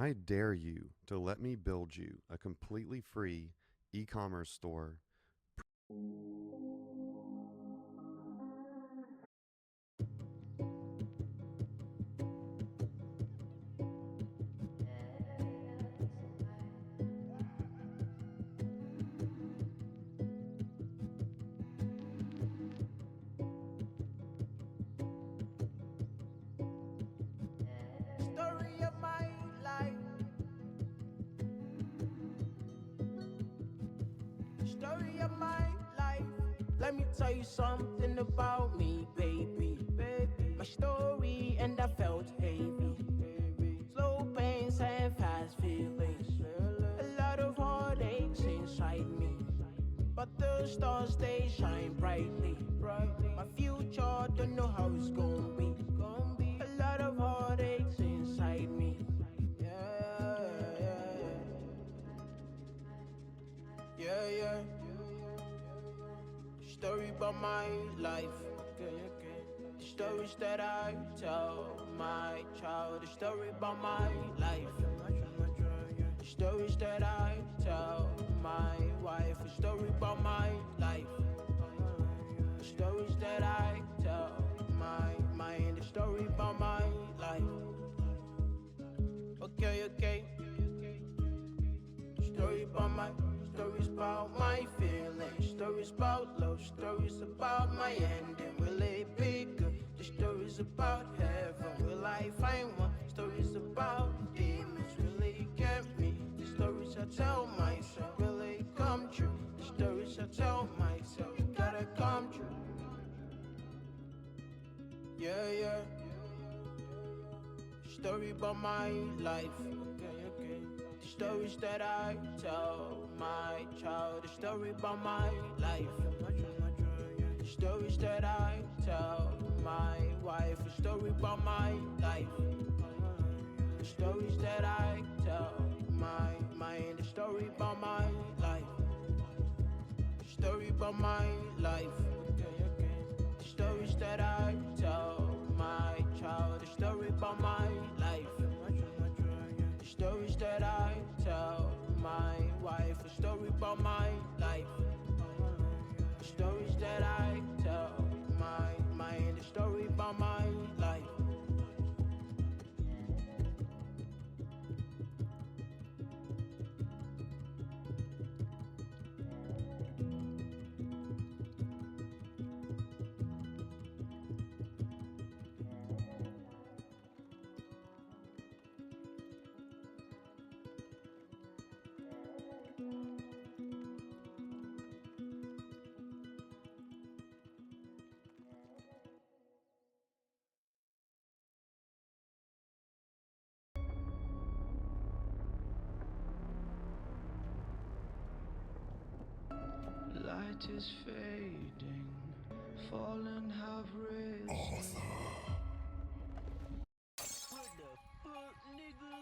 I dare you to let me build you a completely free e-commerce store. Story of my life. Story of my life. Let me tell you something about me, baby. My story, and I felt heavy. Slow pains and fast feelings. A lot of heartaches inside me. But the stars, they shine brightly. My future, don't know how it's gonna be. A lot of heartaches inside me. Yeah, yeah. Story about my life. The stories that I tell my child. The story about my life. The stories that I tell my wife. The story about my life. The stories that I tell my mind. The story about my life. Okay. Stories about my feelings, stories about love, stories about my ending. Will it be good? The stories about heaven, will I find one? Stories about demons, will it get me? The stories I tell myself, will it come true? The stories I tell myself, gotta come true. Yeah. Story about my life. The stories that I tell my child. The story about my life. The stories that I tell my wife. The story about my life. The stories that I tell my mind. The story about my life. The story about my life. The stories that I tell my child. The story about my life. The stories that I tell my wife. The story about my life. The stories that I tell my mind. The story about my life. Light is fading, fallen have risen. What the fuck, nigga?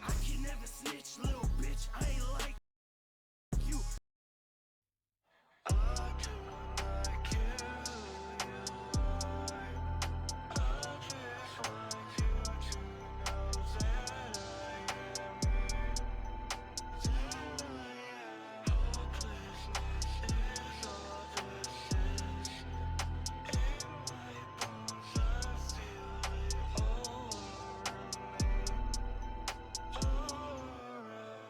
I can never snitch, little bitch. I ain't like you. I cannot kill you. I just want you to know that I am me. That I am. Hopelessness is all this is. In my bones, I feel it all around me. All around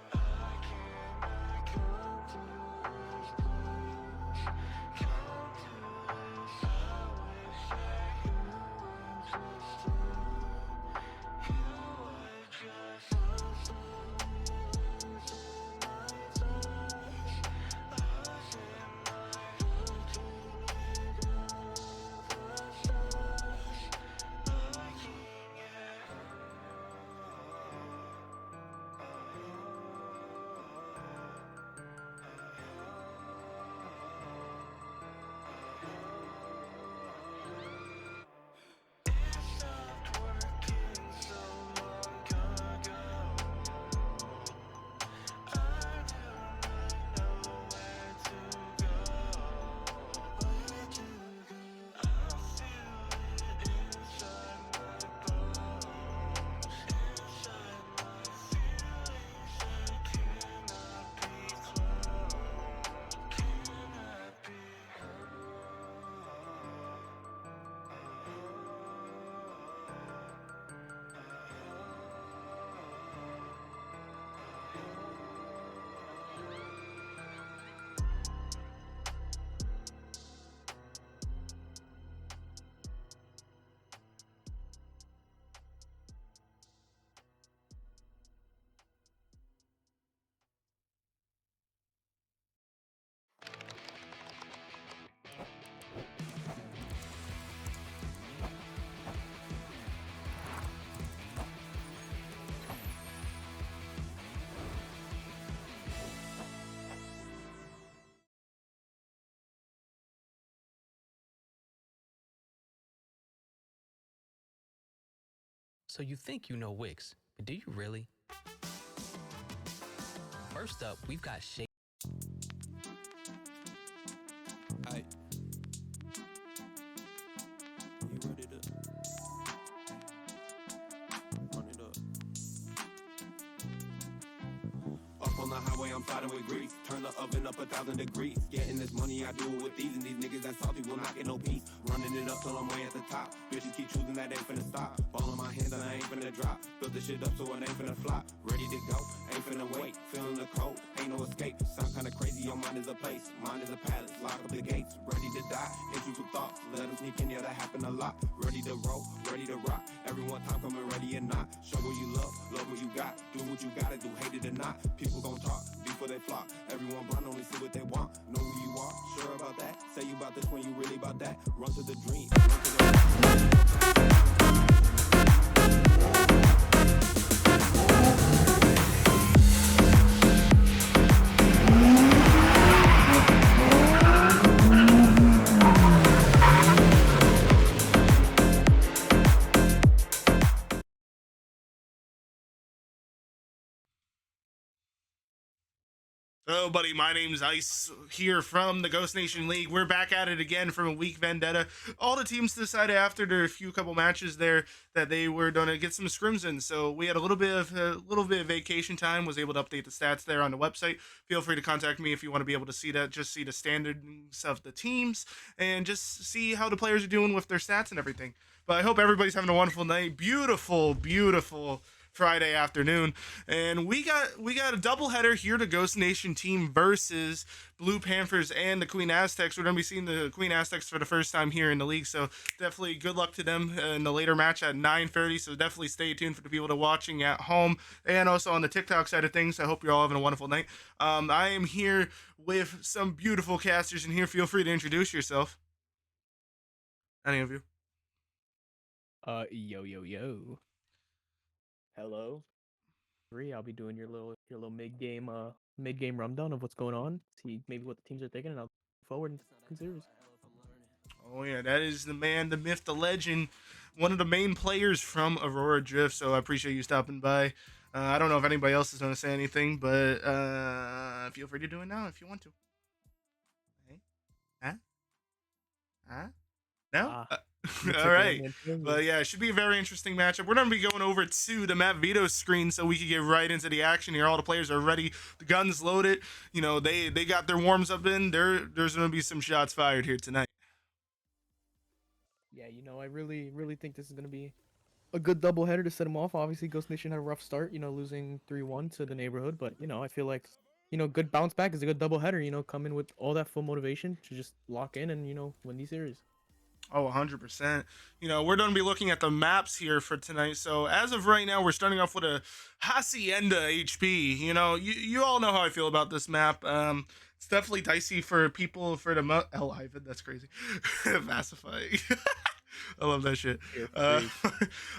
So you think you know Wix, but do you really? First up, we've got Shake. Aye. You ready to run it up? Up on the highway, I'm fighting with grease. Turn the oven up 1,000 degrees. Getting this money, I do it with these. And these niggas that salty will not get no peace. Running it up till I'm way at the top. Bitches keep choosing that ain't finna stop. Ball in my hands and I ain't finna drop. Built this shit up so it ain't finna flop. Ready to go, ain't finna wait. Feeling the cold, ain't no escape. Sound kinda crazy, your mind is a place. Mine is a palace, lock up the gates. Ready to die, intrusive thoughts. Let them sneak in, yeah, that happen a lot. Ready to roll, ready to rock. Everyone time coming ready or not. Show what you love what you got. Do what you gotta do, hate it or not. People gon' talk before they flock. Everyone blind, only see what they want. Know who you are, sure about that. Say you about this when you really about that. Run to the dream, run to the Hello, buddy. My name's Ice here from the Ghost Nation League. We're back at it again from a week vendetta. All the teams decided after their couple matches there that they were going to get some scrims in. So we had a little bit of vacation time. Was able to update the stats there on the website. Feel free to contact me if you want to be able to see that. Just see the standards of the teams and just see how the players are doing with their stats and everything. But I hope everybody's having a wonderful night. Beautiful Friday afternoon, and we got a doubleheader here. The Ghost Nation team versus Blue Panthers and the Queen Aztecs. We're gonna be seeing the Queen Aztecs for the first time here in the league, so definitely good luck to them in the later match at 9:30. So definitely stay tuned for the people that are watching at home and also on the TikTok side of things. I hope you're all having a wonderful night. I am here with some beautiful casters in here. Feel free to introduce yourself. Any of you? Yo. Hello. I'll be doing your little mid game rundown of what's going on. See maybe what the teams are thinking, and I'll go forward and consider. Oh yeah, that is the man, the myth, the legend, one of the main players from Aurora Drift. So I appreciate you stopping by. I don't know if anybody else is going to say anything, but feel free to do it now if you want to. Hey? Huh? No? All right. But yeah, it should be a very interesting matchup. We're going to be going over to the Matt Vito screen so we can get right into the action here. All the players are ready. The guns loaded. You know, they got their warms up in. There's going to be some shots fired here tonight. Yeah, I really think this is gonna be a good doubleheader to set them off. Obviously, Ghost Nation had a rough start, losing 3-1 to the neighborhood, but I feel like good bounce back is a good doubleheader. Come in with all that full motivation to just lock in and win these series. Oh, 100%. We're going to be looking at the maps here for tonight. So as of right now, we're starting off with a Hacienda HP. You all know how I feel about this map. It's definitely dicey for people for the Ivan, that's crazy. Pacify. I love that shit.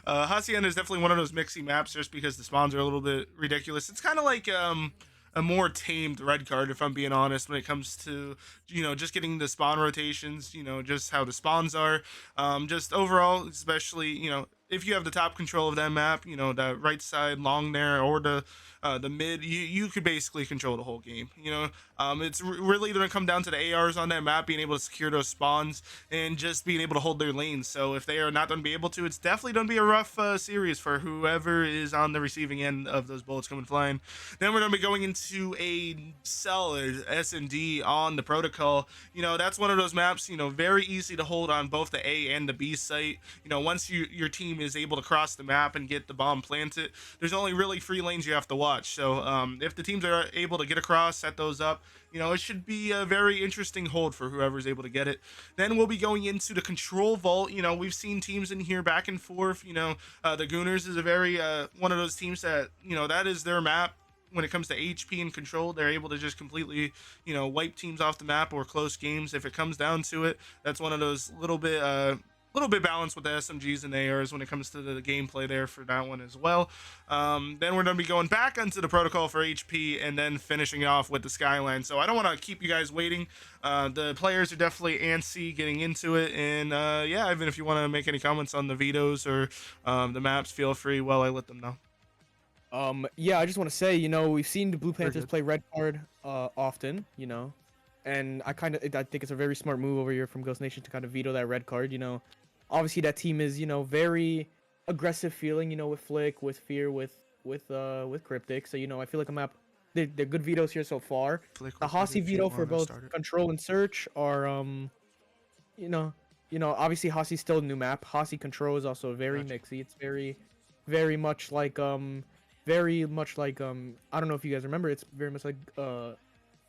Hacienda is definitely one of those mixy maps just because the spawns are a little bit ridiculous. It's kind of like a more tamed red card, if I'm being honest, when it comes to, just getting the spawn rotations, just how the spawns are. Just overall, especially, if you have the top control of that map, that right side long there or the mid, you could basically control the whole game. It's really going to come down to the ARs on that map being able to secure those spawns and just being able to hold their lanes. So if they are not going to be able to, it's definitely going to be a rough series for whoever is on the receiving end of those bullets coming flying. Then we're going to be going into a solid S&D on the protocol. That's one of those maps, very easy to hold on both the A and the B site. Once your team is able to cross the map and get the bomb planted, there's only really 3 lanes you have to watch. So if the teams are able to get across, set those up, it should be a very interesting hold for whoever's able to get it. Then we'll be going into the control vault. We've seen teams in here back and forth. The Gooners is a very one of those teams that, that is their map. When it comes to HP and control, they're able to just completely, wipe teams off the map or close games. If it comes down to it, that's one of those little bit little bit balanced with the SMGs and ARs when it comes to the gameplay there for that one as well. Then we're going to be going back onto the protocol for HP and then finishing it off with the Skyline. So I don't want to keep you guys waiting. The players are definitely antsy getting into it. And yeah, even if you want to make any comments on the vetoes or the maps, feel free while I let them know. Yeah, I just want to say, you know, we've seen the Blue Very Panthers good. play red card often, you know, and I think it's a very smart move over here from Ghost Nation to kind of veto that red card. You know, obviously that team is, you know, very aggressive feeling, you know, with Flick, with Fear, with Cryptic. So, you know, I feel like a map, they're good vetoes here so far. Flick The with Hossie if you veto for wanna both start it. Control and Search are you know, obviously Hossie's still a new map. Hossie Control is also very Gotcha. mixy. It's very much like very much like I don't know if you guys remember, it's very much like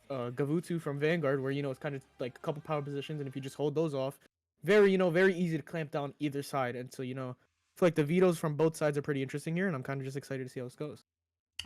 Gavutu from Vanguard, where, you know, it's kind of like a couple power positions, and if you just hold those off, very, you know, very easy to clamp down either side. And so, you know, I feel like the vetoes from both sides are pretty interesting here, and I'm kind of just excited to see how this goes.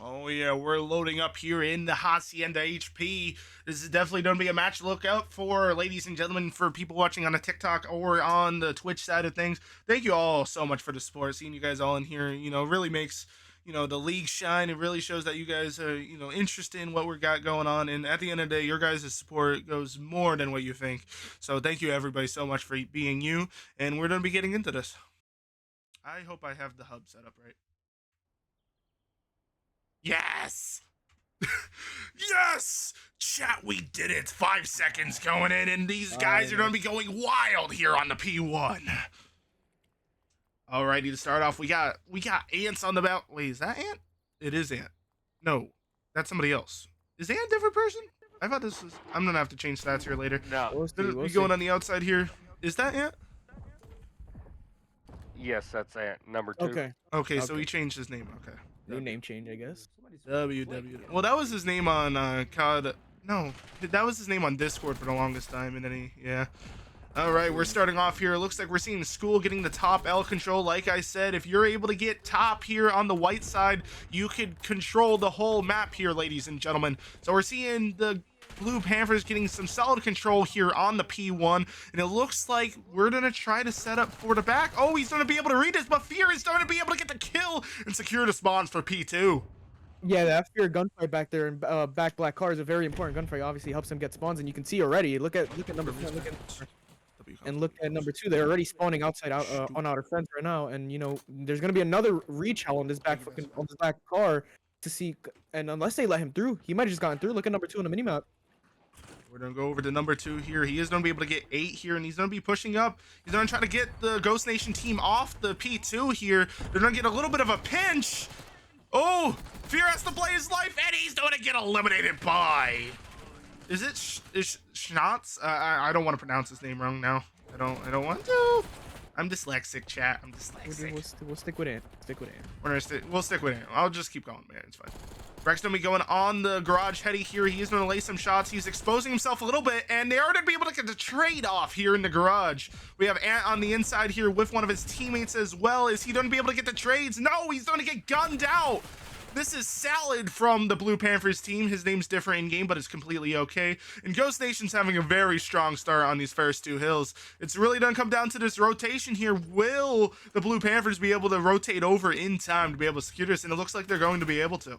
Oh yeah, we're loading up here in the Hacienda HP. This is definitely going to be a match to look out for, ladies and gentlemen, for people watching on the TikTok or on the Twitch side of things. Thank you all so much for the support. Seeing you guys all in here, you know, really makes, you know, the league shine. It really shows that you guys are, you know, interested in what we got going on. And at the end of the day, your guys' support goes more than what you think. So thank you everybody so much for being you. And we're going to be getting into this. I hope I have the hub set up right. Yes! Yes! Chat, we did it. 5 seconds going in, and these guys are going to be going wild here on the P1. Alrighty, to start off, we got Ants on the belt. Wait, is that Ant? It is Ant. No, that's somebody else. Is Ant a different person? I thought this was... I'm going to have to change stats here later. No. We going on the outside here. Is that Ant? Yes, that's number 2. Okay, So he changed his name. Okay. new name change, I guess. Well, that was his name on COD. No, that was his name on Discord for the longest time, and then yeah. All right, we're starting off here. It looks like we're seeing School getting the top L control. Like I said, if you're able to get top here on the white side, you could control the whole map here, ladies and gentlemen. So we're seeing the Blue Panthers getting some solid control here on the P1, and it looks like we're going to try to set up for the back. Oh, he's going to be able to read this, but Fear is going to be able to get the kill and secure the spawns for P2. Yeah, that Fear gunfight back there and back black car is a very important gunfight. Obviously helps him get spawns, and you can see already. Look at number 4, look at number 2. They're already spawning outside on outer fence right now, and you know there's gonna be another rechal on this back car to see, and unless they let him through, he might have just gotten through. Look at number 2 on the minimap. We're gonna go over to number 2 here. He is gonna be able to get 8 here, and he's gonna be pushing up. He's gonna try to get the Ghost Nation team off the P2 here. They're gonna get a little bit of a pinch. Oh, Fear has to play his life, and he's gonna get eliminated by... Is it Schnatz? I don't want to pronounce his name wrong now. I don't want to. I'm dyslexic, chat. I'm dyslexic. We'll stick with it. We'll stick with it. I'll just keep going, man. It's fine. Rex gonna be going on the garage heady here. He's gonna lay some shots. He's exposing himself a little bit, and they are gonna be able to get the trade off here in the garage. We have Ant on the inside here with one of his teammates as well. Is he gonna be able to get the trades? No, he's gonna get gunned out. This is Salad from the Blue Panthers team. His name's different in game, but it's completely okay. And Ghost Nation's having a very strong start on these first 2 hills. It's really gonna come down to this rotation here. Will the Blue Panthers be able to rotate over in time to be able to secure this? And it looks like they're going to be able to.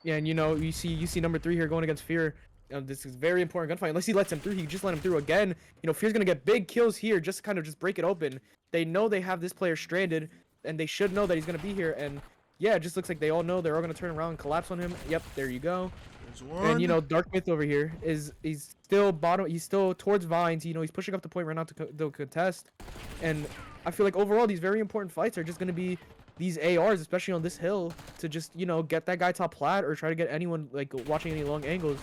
Yeah, and you know, you see number 3 here going against Fear. This is very important gunfight. Unless he lets him through, he just let him through again. You know, Fear's gonna get big kills here, just to kind of just break it open. They know they have this player stranded, and they should know that he's gonna be here. And yeah, it just looks like they all know they're all gonna turn around and collapse on him. Yep, there you go. And you know, Dark Myth over here he's still towards Vines. You know, he's pushing up the point right now to contest. And I feel like overall these very important fights are just gonna be these ARs, especially on this hill, to just, you know, get that guy top plat or try to get anyone like watching any long angles.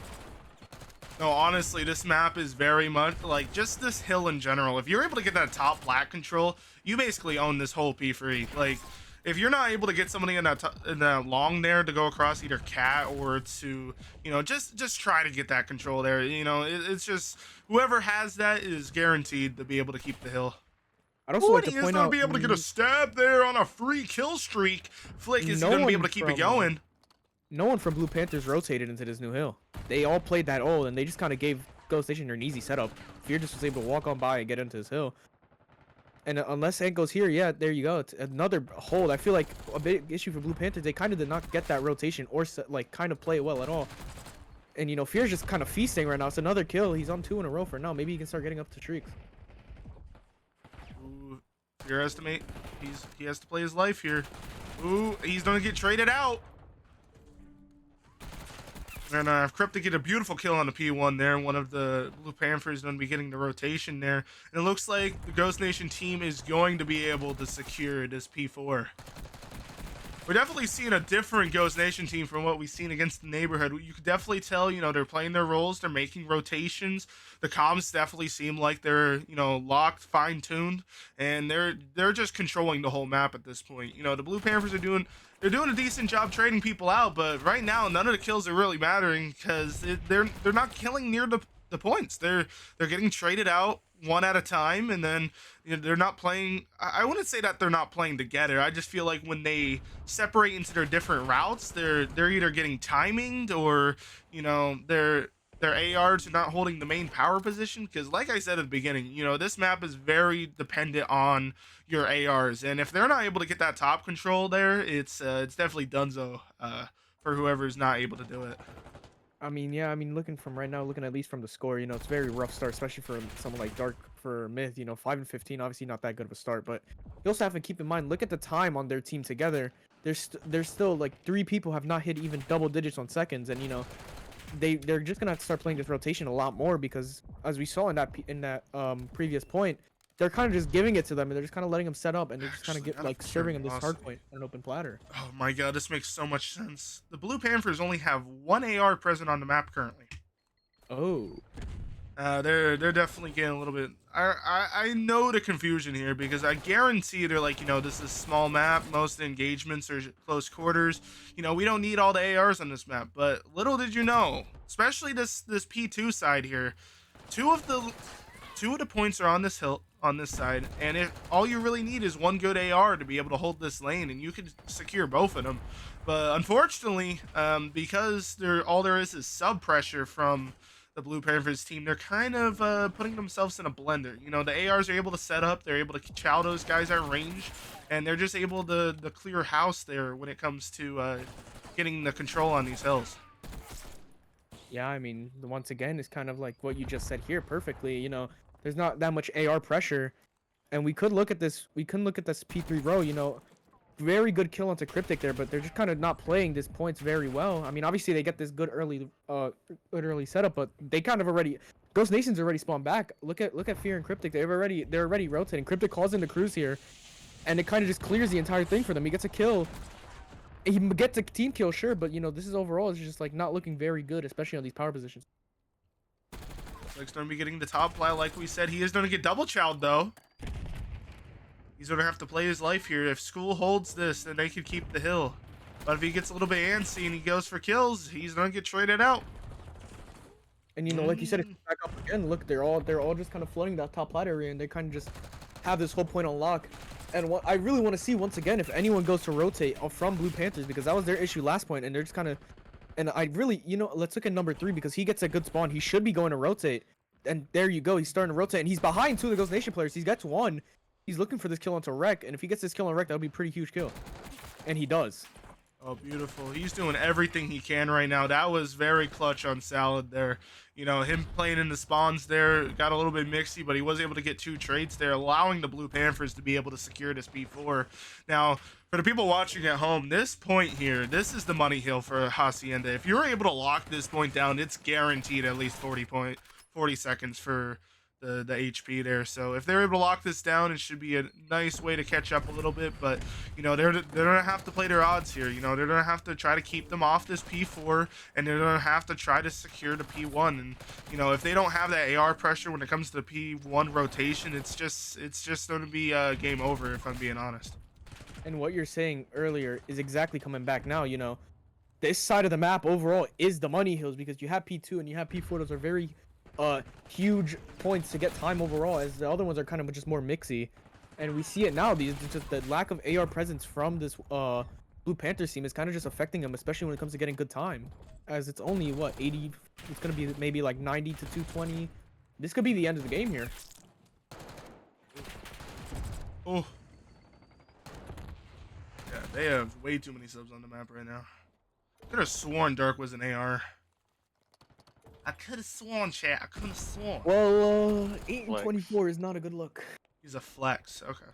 No, honestly, this map is very much like just this hill in general. If you're able to get that top plat control, you basically own this whole P3. Like, if you're not able to get somebody in that long there to go across either cat or to, you know, just try to get that control there. You know, it's just whoever has that is guaranteed to be able to keep the hill. I'd also like to He is point gonna out be able to get a stab there on a free kill streak. Flick is gonna be able to keep it going. No one from Blue Panthers rotated into this new hill. They all played that ult, and they just kind of gave Ghost Nation an easy setup. Fear just was able to walk on by and get into this hill. And unless Ant goes here, yeah, there you go. It's another hold. I feel like a big issue for Blue Panthers. They kind of did not get that rotation or like kind of play it well at all. And you know, Fear's just kind of feasting right now. It's another kill. He's on 2 in a row for now. Maybe he can start getting up to streaks. Ooh, Fear estimate. He has to play his life here. Ooh, he's gonna get traded out. And Cryptic get a beautiful kill on the P1 there. One of the Blue Panthers going to be getting the rotation there. And it looks like the Ghost Nation team is going to be able to secure this P4. We're definitely seeing a different Ghost Nation team from what we've seen against the neighborhood. You could definitely tell, you know, they're playing their roles. They're making rotations. The comms definitely seem like they're, you know, locked, fine-tuned. And they're just controlling the whole map at this point. You know, the Blue Panthers are doing a decent job trading people out, but right now none of the kills are really mattering because they're not killing near the points. They're getting traded out one at a time, and then you know, they're not playing. I wouldn't say that they're not playing together. I just feel like when they separate into their different routes, they're either getting timinged or you know their ARs are not holding the main power position. Because like I said at the beginning, you know this map is very dependent on your ARs, and if they're not able to get that top control there, it's definitely donezo for whoever's not able to do it. I mean, yeah, I mean, looking at least from the score, you know, it's a very rough start, especially for someone like Dark for Myth, you know, 5 and 15, obviously not that good of a start, but you also have to keep in mind, look at the time on their team together. There's still like 3 people have not hit even double digits on seconds, and you know, they're just gonna have to start playing this rotation a lot more because as we saw in that previous point, they're kind of just giving it to them and they're just kind of letting them set up and they're just kind of serving them this hard point on an open platter. Oh my god, this makes so much sense. The Blue Panthers only have 1 AR present on the map currently. Oh. They're definitely getting a little bit. I know the confusion here because I guarantee they're like, you know, this is a small map. Most engagements are close quarters. You know, we don't need all the ARs on this map. But little did you know, especially this P2 side here, two of the points are on this hill on this side, and if all you really need is 1 good AR to be able to hold this lane, and you could secure both of them. But unfortunately, because all there is sub pressure from the Blue Panthers team, they're kind of putting themselves in a blender. You know, the ARs are able to set up, they're able to chow those guys at range, and they're just able to clear house there when it comes to getting the control on these hills. Yeah, I mean, once again, it's kind of like what you just said here perfectly. You know, there's not that much AR pressure, and we could look at this. We can look at this P3 row. You know, very good kill onto Cryptic there, but they're just kind of not playing these points very well. I mean, obviously they get this good early setup, but they kind of already. Ghost Nation's already spawned back. Look at Fear and Cryptic. They're already rotating. Cryptic calls into Cruise here, and it kind of just clears the entire thing for them. He gets a kill. He gets a team kill, sure, but you know this is overall is just like not looking very good, especially on these power positions. Like going to be getting the top plat, like we said. He is going to get double chowed though. He's going to have to play his life here. If School holds this, then they could keep the hill. But if he gets a little bit antsy and he goes for kills, he's going to get traded out. And you know, like you said, if you back up again, look, they're all just kind of flooding that top plat area, and they kind of just have this whole point on lock. And what I really want to see once again, if anyone goes to rotate from Blue Panthers, because that was their issue last point, and they're just kind of, and I really, you know, let's look at number 3 because he gets a good spawn. He should be going to rotate, and there you go. He's starting to rotate, and he's behind 2 of the Ghost Nation players. He gets 1. He's looking for this kill onto Wreck, and if he gets this kill on Wreck, that would be a pretty huge kill, and he does. Oh, beautiful. He's doing everything he can right now. That was very clutch on Salad there. You know, him playing in the spawns there got a little bit mixy, but he was able to get 2 trades there, allowing the Blue Panthers to be able to secure this P4. Now, for the people watching at home, this point here, this is the money hill for Hacienda. If you're able to lock this point down, it's guaranteed at least 40 seconds for the HP there. So if they're able to lock this down, it should be a nice way to catch up a little bit. But you know, they're gonna have to play their odds here. You know, they're gonna have to try to keep them off this P4, and they're gonna have to try to secure the P1. And you know, if they don't have that AR pressure when it comes to the P1 rotation, it's just gonna be game over, if I'm being honest. And what you're saying earlier is exactly coming back now. You know, this side of the map overall is the money hills because you have P2 and you have P4. Those are very huge points to get time overall, as the other ones are kind of just more mixy, and we see it now. These just the lack of AR presence from this Blue Panthers team is kind of just affecting them, especially when it comes to getting good time, as it's only what 80. It's gonna be maybe like 90 to 220. This could be the end of the game here. Oh. Yeah, they have way too many subs on the map right now. Could have sworn Dirk was an AR. I could have sworn, chat. I could have sworn. Well, 8 and Flex. 24 is not a good look. He's a flex. Okay.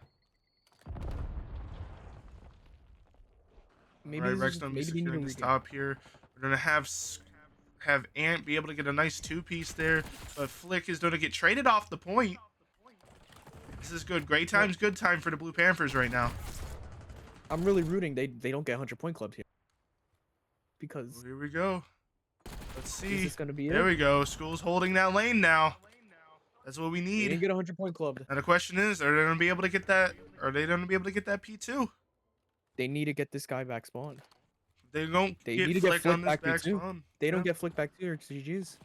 Maybe All right, this Rex is gonna be maybe they need securing him this regame. top here. We're gonna have Ant be able to get a nice 2-piece there, but Flick is gonna get traded off the point. This is good. Great times, good time for the Blue Panthers right now. I'm really rooting they don't get 100-point clubs here. Because Well, here we go. Let's see. is this gonna be There it? we go. School's holding that lane now. That's what we They need. didn't get 100-point club. Now the question is, are they gonna be able to get that? Are they gonna be able to get that P2? They need to get this guy back spawned. They don't They get need to get Flick on Flick this back back too. spawn. They don't Yeah. get Flick back too, or GG's.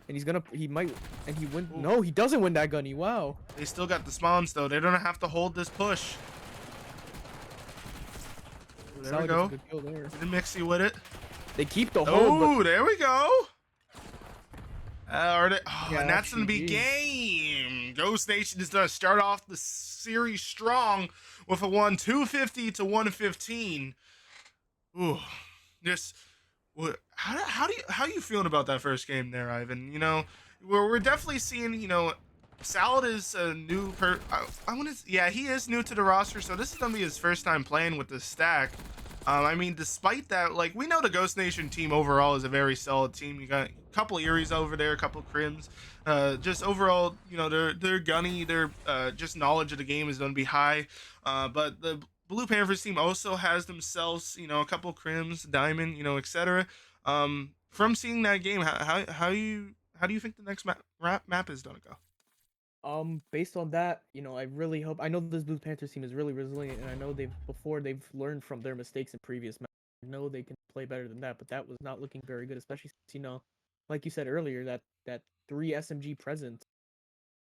And he might, and he win. Ooh. No, he doesn't win that gunny. Wow. They still got the spawns though. They don't have to hold this push. Ooh, there we Solid gets a go. good kill there. Get a mixie with it. They keep the hold, Oh, there we go. Yeah, and that's gonna be GG. game. Ghost Nation is gonna start off the series strong with a 250 to 115. Ooh, just how you feeling about that first game there, Ivan? You know, we're definitely seeing, you know, Salad is a new he is new to the roster, so this is gonna be his first time playing with this stack. I mean, despite that, like, we know the Ghost Nation team overall is a very solid team. You got a couple Eries over there, a couple Crims. Just overall, you know, they're gunny. Their just knowledge of the game is going to be high. But the Blue Panthers team also has themselves, you know, a couple Crims, Diamond, you know, etc. From seeing that game, how do you think the next map is going to go? Based on that, you know, I really hope. I know this Blue Panthers team is really resilient, and I know they've learned from their mistakes in previous matches. I know they can play better than that, but that was not looking very good, especially since, you know, like you said earlier, that 3 SMG presence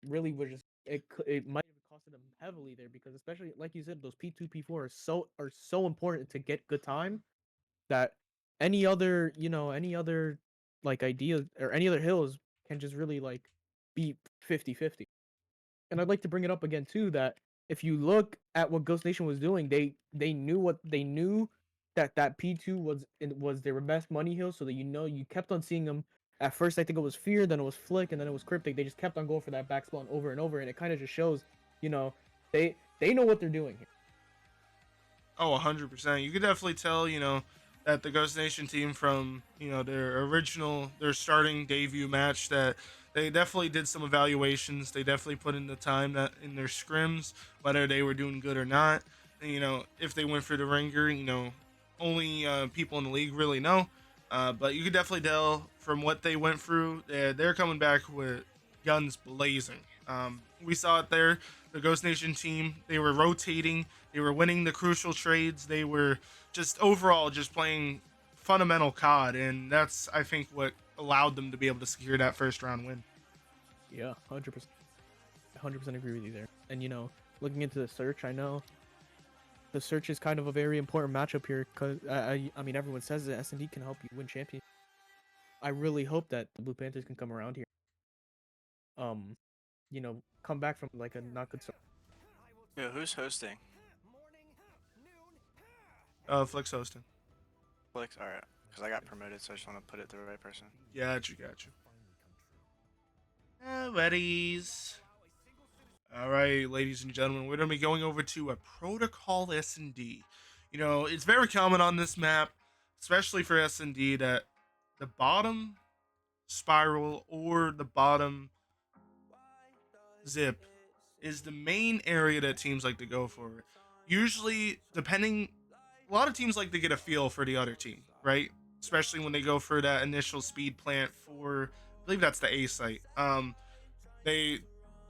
really was just it might have costed them heavily there, because especially like you said, those P2 P4 are so important to get good time that any other like idea or any other hills can just really like be 50-50. And I'd like to bring it up again too, that if you look at what Ghost Nation was doing, they knew that P2 was their best money hill, so that, you know, you kept on seeing them. At first, I think it was Fear, then it was Flick, and then it was Cryptic. They just kept on going for that back spawn over and over, and it kind of just shows, you know, they know what they're doing here. Oh, 100%. You could definitely tell, you know, that the Ghost Nation team from, you know, their starting debut match, that they definitely did some evaluations. They definitely put in the time that in their scrims, whether they were doing good or not. And, you know, if they went for the ringer, you know, only people in the league really know. But you could definitely tell from what they went through, they're coming back with guns blazing. We saw it there. The Ghost Nation team, they were rotating. They were winning the crucial trades. They were just overall just playing fundamental COD. And that's, I think, what allowed them to be able to secure that first round win. Yeah, 100%. 100% agree with you there. And, you know, looking into the search, I know the search is kind of a very important matchup here, because I mean, everyone says that S&D can help you win champions. I really hope that the Blue Panthers can come around here. You know, come back from like a not good start. Yo, who's hosting? Flex hosting. Flex? Alright. Because I got promoted, so I just want to put it to the right person. Got you. Alrighties. All right, ladies and gentlemen, we're going to be going over to a Protocol S&D. You know, it's very common on this map, especially for S&D, that the bottom spiral or the bottom zip is the main area that teams like to go for. Usually, a lot of teams like to get a feel for the other team, right? Especially when they go for that initial speed plant for, I believe that's the A site. They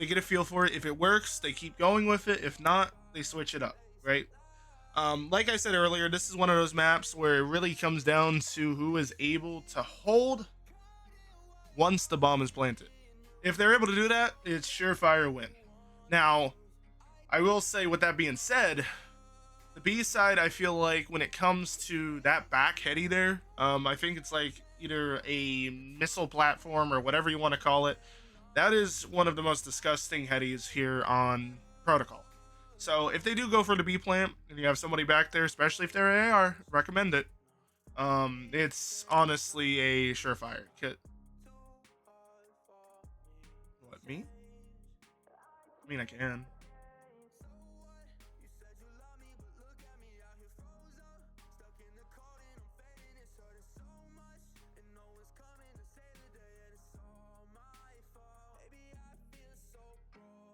get a feel for it. If it works, they keep going with it. If not, they switch it up, right? Like I said earlier, this is one of those maps where it really comes down to who is able to hold once the bomb is planted. If they're able to do that, it's surefire win. Now, I will say, with that being said, the B side, I feel like when it comes to that back heady there, I think it's like either a missile platform or whatever you want to call it. That is one of the most disgusting headies here on Protocol. So if they do go for the B plant and you have somebody back there, especially if they're AR, recommend it. It's honestly a surefire kit. What, me? I mean, I can.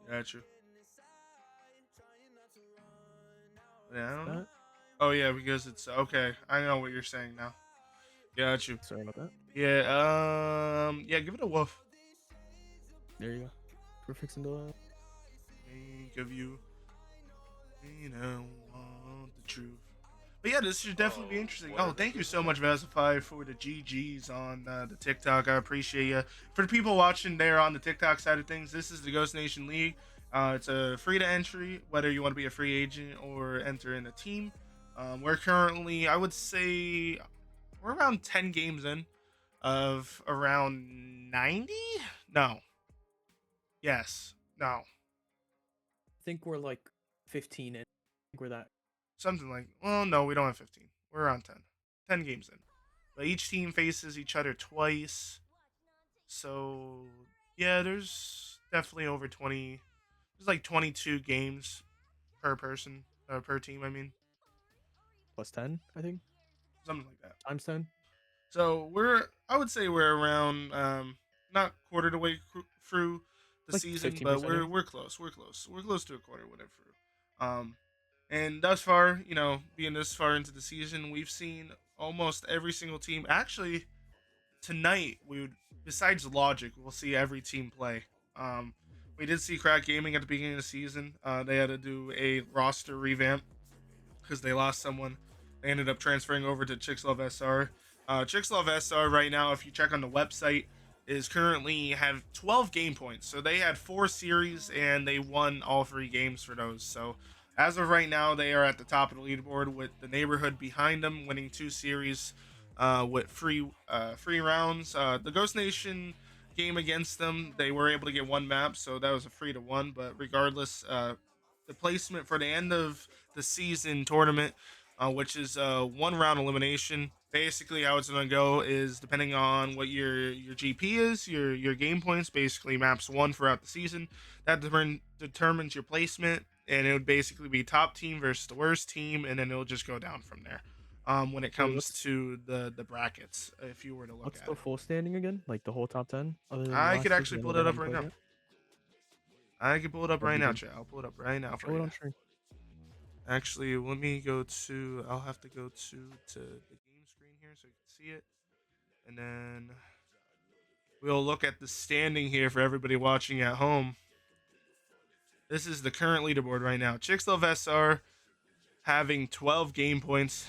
Got you. Yeah, I don't know. Oh yeah, because it's okay. I know what you're saying now. Got you. Sorry about that. Yeah. Yeah. Give it a woof. There you go. We're fixing to. Think of you. You know, want the truth. But yeah, this should definitely be interesting. Oh, thank you so much, Vasify, for the GGs on the TikTok. I appreciate you. For the people watching there on the TikTok side of things, this is the Ghost Nation League. It's a free to entry, whether you want to be a free agent or enter in a team. We're currently, I would say, we're around 10 games in of around 90? No. Yes. No. I think we're like 15 in. I think we're that. Something like, well, no, we don't have 15. We're around 10. 10 games in. But each team faces each other twice. So, yeah, there's definitely over 20. There's like 22 games per person, per team, I mean. Plus 10, I think. Something like that. Times 10. So, I would say we're around, not quarter the way through the Like season, 15%, but yeah. we're close. We're close. We're close to a quarter, whatever. And thus far, being this far into the season, we've seen almost every single team. Actually, tonight besides Logic, we'll see every team play. We did see Crack Gaming at the beginning of the season. They had to do a roster revamp because they lost someone. They ended up transferring over to Chicks SR. Chicks SR right now, if you check on the website, is currently have 12 game points. So they had 4 series and they won all 3 games for those. So as of right now, they are at the top of the leaderboard with the neighborhood behind them, winning 2 series with free rounds. The Ghost Nation game against them, they were able to get 1 map, so that was a 3-1. But regardless, the placement for the end of the season tournament, which is 1 round elimination. Basically, how it's gonna go is depending on what your GP is, your game points. Basically, maps 1 throughout the season. That determines your placement, and it would basically be top team versus the worst team, and then it'll just go down from there. When it comes to the brackets, if you were to look What's at the it, full standing again? Like the whole top 10? Other than I last could season, actually I pull know they it up haven't right played now. yet. I can pull it up That'd right be now, good. chat. I'll pull it up right now for Show it you. on stream. Actually, let me go to. I'll have to go to the game screen here so you can see it, and then we'll look at the standing here for everybody watching at home. This is the current leaderboard right now. Chicks SR having 12 game points.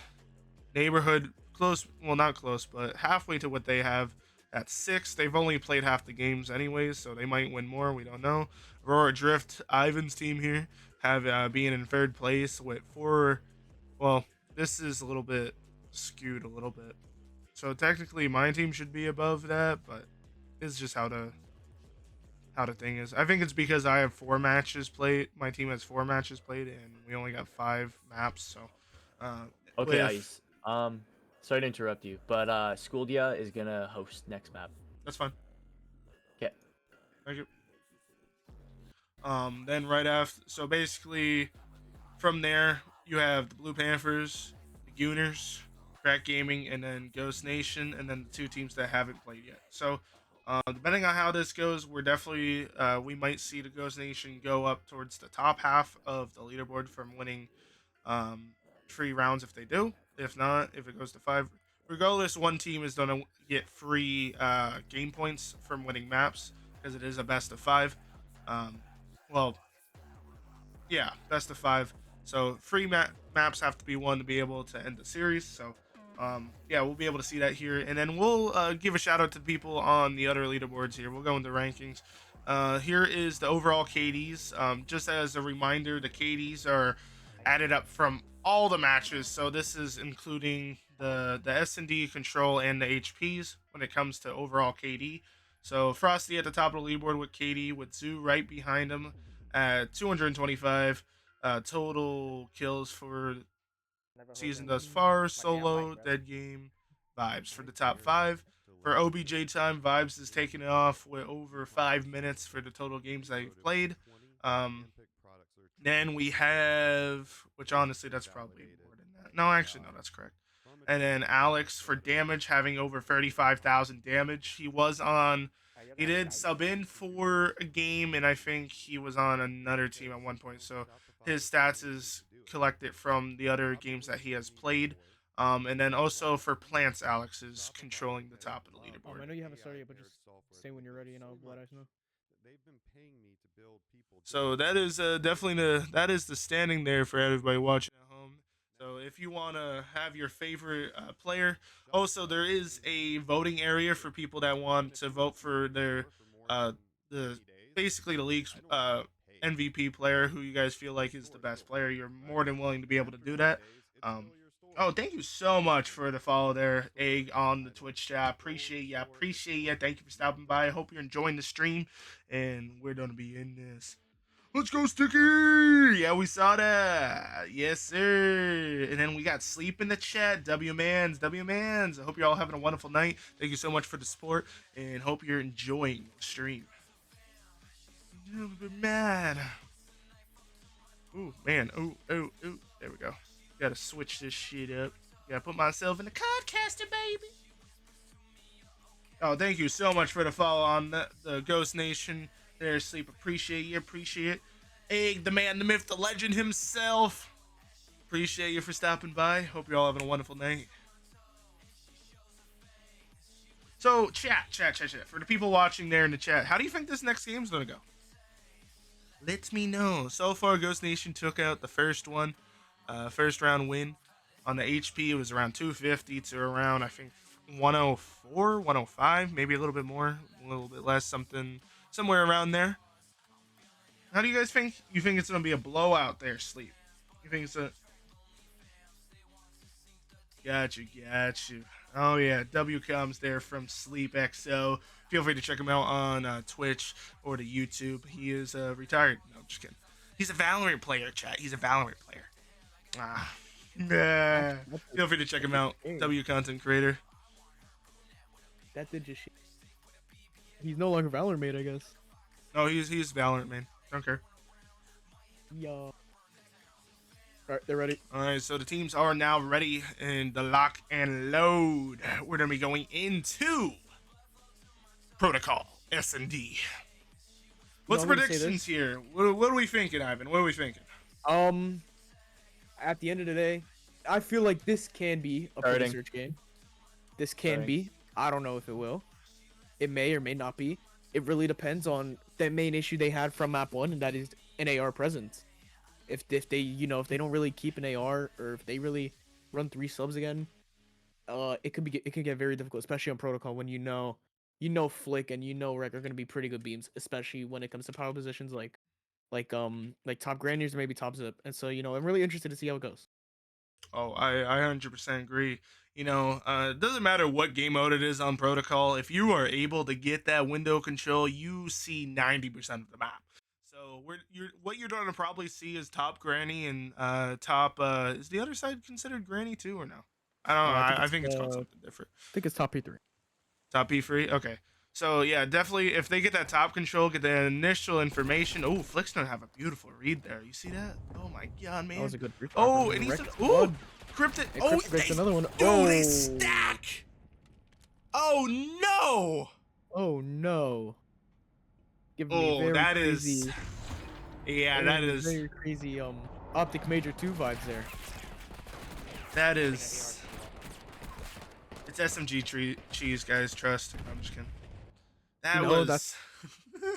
Neighborhood close, well, not close, but halfway to what they have at 6. They've only played half the games anyways, so they might win more. We don't know. Aurora Drift, Ivan's team here, have being in 3rd place with 4. Well, this is a little bit skewed a little bit. So technically, my team should be above that, but it's just how the thing is. I think it's because I have 4 matches played. My team has 4 matches played, and we only got 5 maps. So, Okay, Ice. Sorry to interrupt you, but Schooldia is gonna host next map. That's fine. Okay. Thank you. Then right after, so basically, from there you have the Blue Panthers, the Gooners, Crack Gaming, and then Ghost Nation, and then the 2 teams that haven't played yet. So, depending on how this goes, we're definitely we might see the Ghost Nation go up towards the top half of the leaderboard from winning 3 rounds if they do. If not, if it goes to 5, regardless, one team is gonna get free game points from winning maps because it is a best of 5. Well, yeah, best of 5. So free maps have to be won to be able to end the series. So, yeah, we'll be able to see that here, and then we'll give a shout out to people on the other leaderboards here. We'll go into rankings. Here is the overall KDs. Just as a reminder, the KDs are added up from all the matches. So this is including the S&D control and the HPs when it comes to overall KD. So Frosty at the top of the leaderboard with KD, with Zoo right behind him at 225. Total kills for season thus far, solo, dead game, vibes for the top 5. For OBJ time, vibes is taking it off with over 5 minutes for the total games I've played. Um, then we have, which honestly, that's probably more than that. No, actually, no, that's correct. And then Alex for damage, having over 35,000 damage. He did sub in for a game, and I think he was on another team at one point. So his stats is collected from the other games that he has played. And then also for plants, Alex is controlling the top of the leaderboard. I know you haven't started yet, but just say when you're ready and I'll let us know. So that is definitely that is the standing there for everybody watching at home. So if you want to have your favorite player, also there is a voting area for people that want to vote for their the basically the league's MVP player who you guys feel like is the best player. You're more than willing to be able to do that. Oh, thank you so much for the follow there, Egg, on the Twitch chat. Appreciate ya. Thank you for stopping by. I hope you're enjoying the stream, and we're gonna be in this. Let's go, Sticky! Yeah, we saw that. Yes, sir. And then we got Sleep in the chat. W-Mans. I hope you're all having a wonderful night. Thank you so much for the support, and hope you're enjoying the stream. Mad. Ooh, man. Ooh. There we go. Gotta switch this shit up. Gotta put myself in the podcaster, baby. Oh, thank you so much for the follow on the Ghost Nation. There, Sleep. Appreciate it. Egg, the man, the myth, the legend himself. Appreciate you for stopping by. Hope you're all having a wonderful night. So, chat. For the people watching there in the chat, how do you think this next game's gonna go? Let me know. So far, Ghost Nation took out the first one. First round win. On the HP, it was around 250 to around, I think, 104, 105, maybe a little bit more, a little bit less, somewhere around there. How do you guys think? You think it's going to be a blowout there, Sleep? You think it's a... Got you. Oh, yeah. W comes there from Sleep XO. Feel free to check him out on Twitch or the YouTube. He is retired. No, I'm just kidding. He's a Valorant player, chat. He's a Valorant player. Nah. Feel free to check him out. W content creator. That did just... He's no longer Valorant mate, I guess. No, he's Valorant, man. Don't care. Yo. Alright, they're ready. Alright, so the teams are now ready in the lock and load. We're going to be going into Protocol S&D. What's the predictions here? What are we thinking, Ivan? What are we thinking? At the end of the day, I feel like this can be a pretty search game. This can be. I don't know if it will. It may or may not be. It really depends on the main issue they had from map 1, and that is an AR presence. If they don't really keep an AR, or if they really run 3 subs again, it could get very difficult, especially on Protocol when you know Flick and Rec are going to be pretty good beams, especially when it comes to power positions like top Graniers or maybe top Zip. And so I'm really interested to see how it goes. Oh, I 100% agree. It doesn't matter what game mode it is on Protocol. If you are able to get that window control, you see 90% of the map. So what you're going to probably see is top Granny and top. Is the other side considered Granny too or no? I don't know. I think it's called something different. I think it's top P3. Top P3. Okay. So yeah, definitely if they get that top control, get the initial information. Oh, Flick's gonna have a beautiful read there. You see that? Oh my god, man. That was a good brief. Oh, and he's crypted. Oh, another one. Oh, they stack. Oh no. Oh no. That is. Yeah, that is very crazy. Optic Major 2 vibes there. That is. It's SMG cheese, guys. Trust. I'm just kidding. That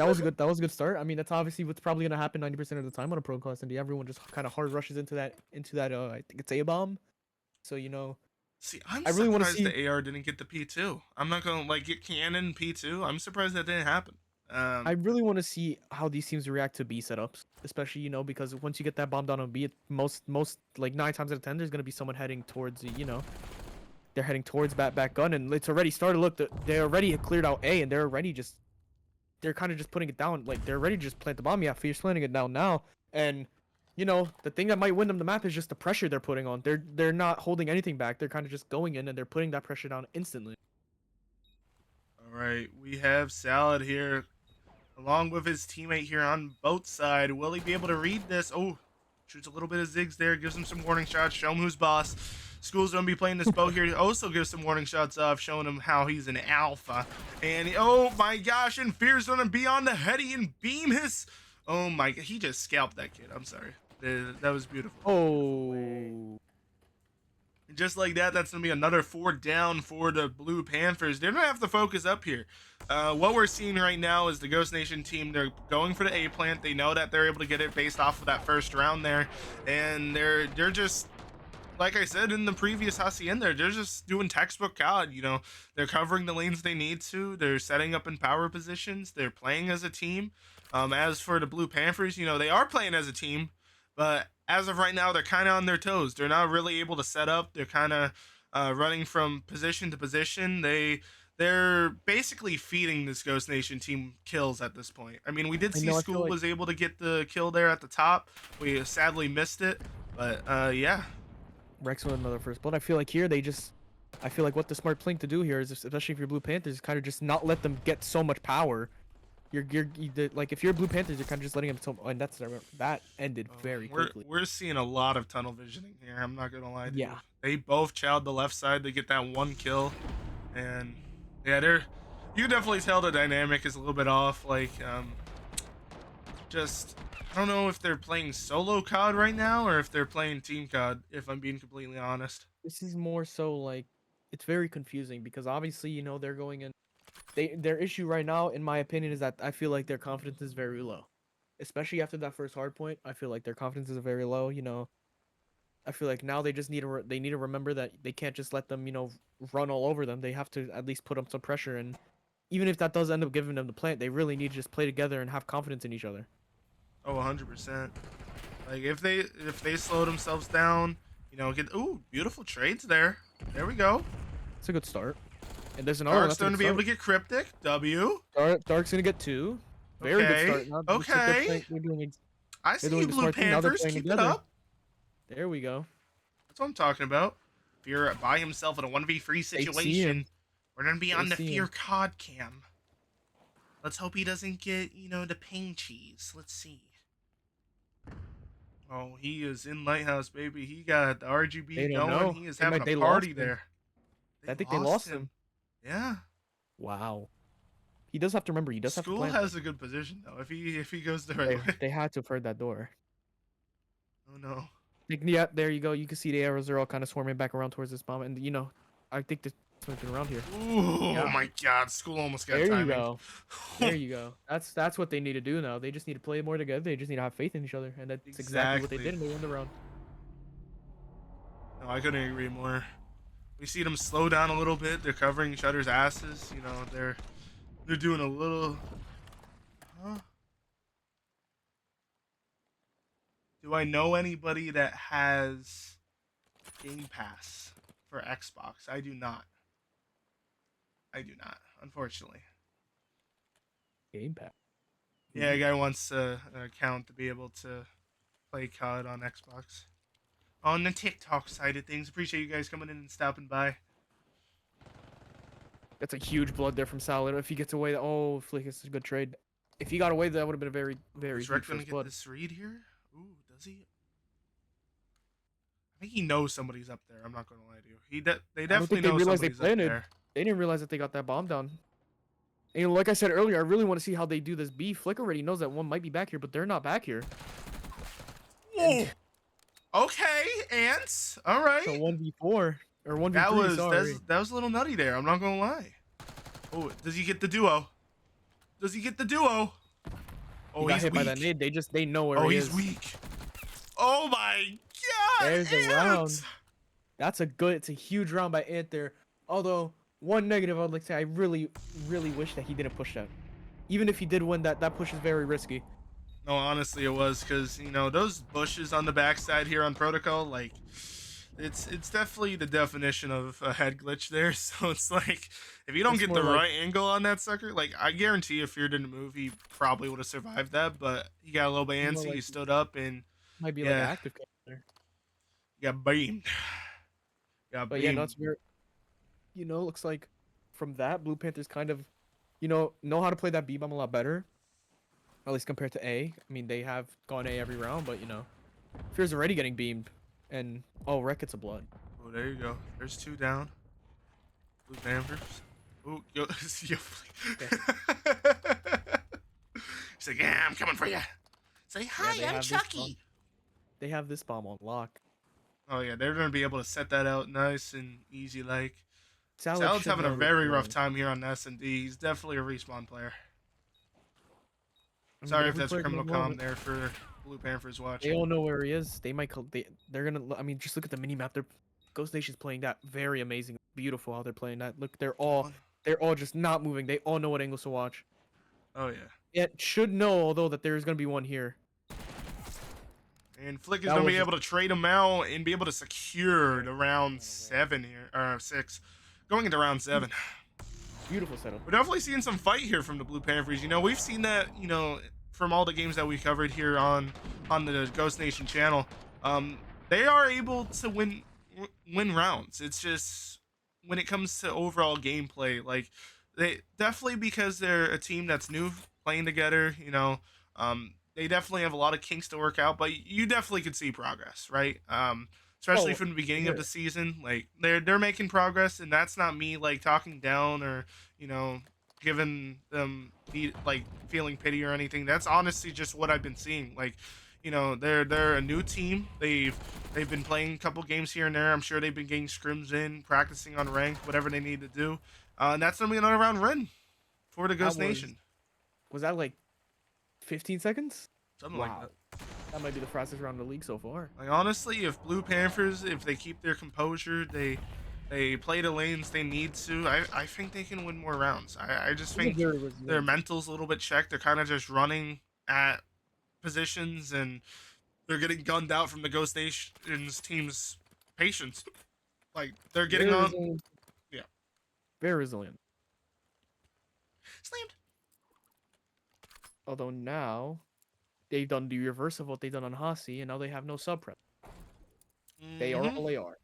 was a good start. I mean, that's obviously what's probably gonna happen 90% of the time on a Protocol S&D. Everyone just kind of hard rushes into that. I think it's A-bomb. So See, I really want to see the AR didn't get the P2. I'm not gonna get cannon P2. I'm surprised that didn't happen. I really want to see how these teams react to B setups, especially because once you get that bomb down on B, most like 9 times out of 10, there's gonna be someone heading towards they're heading towards back gun, and it's already started. Look, they already cleared out A, and they're kind of just putting it down. Like they're ready to just plant the bomb. Yeah, Fierce planting it down now, and you know, the thing that might win them the map is just the pressure they're putting on. They're not holding anything back. They're kind of just going in and they're putting that pressure down instantly. All right, we have Salad here, along with his teammate here on both side. Will he be able to read this? Oh, shoots a little bit of zigs there, gives him some warning shots, show him who's boss. School's gonna be playing this bow here. He also gives some warning shots off, showing him how he's an alpha. And oh my gosh, and Fear's gonna be on the heady and beam his. Oh my, he just scalped that kid. I'm sorry. That was beautiful. Oh. And just like that, that's gonna be another 4 down for the Blue Panthers. They're gonna have to focus up here. What we're seeing right now is the Ghost Nation team, they're going for the A plant. They know that they're able to get it based off of that first round there, and they're just, like I said in the previous Hacienda, they're just doing textbook COD. You know, they're covering the lanes they need to. They're setting up in power positions. They're playing as a team. As for the Blue Panthers, you know, they are playing as a team, but as of right now, they're kind of on their toes. They're not really able to set up. They're kind of running from position to position. They're basically feeding this Ghost Nation team kills at this point. I mean, we did see School was able to get the kill there at the top. We sadly missed it, but yeah. Rex with another first blood. I feel like here I feel like what the smart thing to do here is, especially if you're Blue Panthers, kind of just not let them get so much power. Like if you're Blue Panthers, you're kind of just letting them. And that ended very quickly. We're seeing a lot of tunnel visioning here. I'm not gonna lie to you. Yeah. They both chowed the left side to get that one kill, and yeah, you can definitely tell the dynamic is a little bit off. Like just I don't know if they're playing solo COD right now or if they're playing team COD, if I'm being completely honest. This is more so like it's very confusing because obviously, you know, they're going in. Their issue right now, in my opinion, is that I feel like their confidence is very low, especially after that first hard point. I feel like their confidence is very low. You know, I feel like now they just need to remember that they can't just let them, you know, run all over them. They have to at least put up some pressure, and even if that does end up giving them the plant, they really need to just play together and have confidence in each other. Oh, 100%. Like if they slow themselves down, you know, beautiful trades there. There we go. It's a good start. And there's another. Dark's going to be able to get Cryptic. W. Dark's going to get 2. Very good start. Now, okay. I see you, Blue Panthers. Keep it up. There we go. That's what I'm talking about. Fear by himself in a 1v3 situation. We're going to be on the Fear COD cam. Let's hope he doesn't get, you know, the ping cheese. Let's see. Oh, he is in Lighthouse, baby. He got the RGB going. He is having a party there. I think they lost him. Yeah. Wow. He does have to remember. He does have to School has a good position though. If he goes the right way. They had to have heard that door. Oh no. Yeah, there you go. You can see the arrows are all kind of swarming back around towards this bomb, and you know, I think this something around here. Ooh, yeah. Oh my God! School almost got timing. There you go. There you go. That's what they need to do now. They just need to play more together. They just need to have faith in each other, and that's exactly what they did, and they won the round. No, I couldn't agree more. We see them slow down a little bit. They're covering each other's asses. You know, they're doing a little. Huh? Do I know anybody that has Game Pass for Xbox? I do not. I do not, unfortunately. Game Pass? Yeah, a guy wants an account to be able to play COD on Xbox. On the TikTok side of things. Appreciate you guys coming in and stopping by. That's a huge blood there from Salad. If he gets away, oh, Flick, it's a good trade. If he got away, that would have been a very, very. Is Rick gonna get this read here? Ooh, does he? I think he knows somebody's up there. I'm not gonna lie to you. They definitely know somebody's up there. They didn't realize that they got that bomb down. And, you know, like I said earlier, I really want to see how they do this B. Flick already knows that one might be back here, but they're not back here. Whoa. Okay, Ants. All right. So 1v4 or 1v3. That was a little nutty there. I'm not gonna lie. Oh, does he get the duo? Does he get the duo? Oh, he got hit by that nade. They know where he is. Oh, he's weak. Oh my God. There's Ant. a round. It's a huge round by Ant there. Although one negative, I'd like to say, I really, really wish that he didn't push that. Even if he did win, that push is very risky. No, honestly, it was because, you know, those bushes on the backside here on Protocol, like, it's definitely the definition of a head glitch there. So it's like, if you don't get the right angle on that sucker, like, I guarantee if Fear didn't move, he probably would have survived that. But he got a little bit antsy. He stood up, and Might be like Yeah. active there. Got beamed. Got But yeah, no, beamed. it's weird. Looks like from that, Blue Panthers kind of, know how to play that B bomb a lot better. At least compared to A. I mean, they have gone A every round, but Fear's already getting beamed, and Wreck gets a blood. Oh, there you go. There's 2 down. Blue Panthers. Oh, yo, yo. He's like, yeah, I'm coming for you. Say hi, they I'm have this Chucky. They have this bomb on lock. Oh yeah, they're gonna be able to set that out nice and easy. Like Salad Salad's should having a know very this rough one. time here on S&D. He's definitely a respawn player. I mean, Sorry if every that's player criminal can know com it. there for Blue Panthers They watching. all know where he is. They might. They're gonna. I mean, just look at the mini map. Ghost Nation's playing that very amazing, beautiful. How they're playing that. Look, they're all just not moving. They all know what angles to watch. Oh yeah. It should know, although, that there's gonna be one here. And Flick is That gonna was be just- able to trade him out and be able to secure the round 7 here, or 6, going into round 7. Beautiful setup. We're definitely seeing some fight here from the Blue Panthers. We've seen that, from all the games that we covered here on the Ghost Nation channel. They are able to win rounds. It's just when it comes to overall gameplay, like they definitely, because they're a team that's new playing together, they definitely have a lot of kinks to work out, but you definitely could see progress, right? Especially Oh, from the beginning of sure. the season, like they're making progress, and that's not me like talking down or giving them like feeling pity or anything. That's honestly just what I've been seeing. Like, they're a new team. They've been playing a couple games here and there. I'm sure they've been getting scrims in, practicing on ranked, whatever they need to do, and that's gonna be another round win for the Ghost Nation. Was that like 15 seconds? Something like that. That might be the fastest round in the league so far. Like, honestly, if Blue Panthers, if they keep their composure, they play the lanes they need to, I think they can win more rounds. I just think their mental's a little bit checked. They're kind of just running at positions, and they're getting gunned out from the Ghost Nation's team's patience. Like, they're getting Very on. resilient. Yeah. Very resilient. Slammed. Although now, they've done the reverse of what they've done on Hasi, and now they have no sub prep. They are all they are.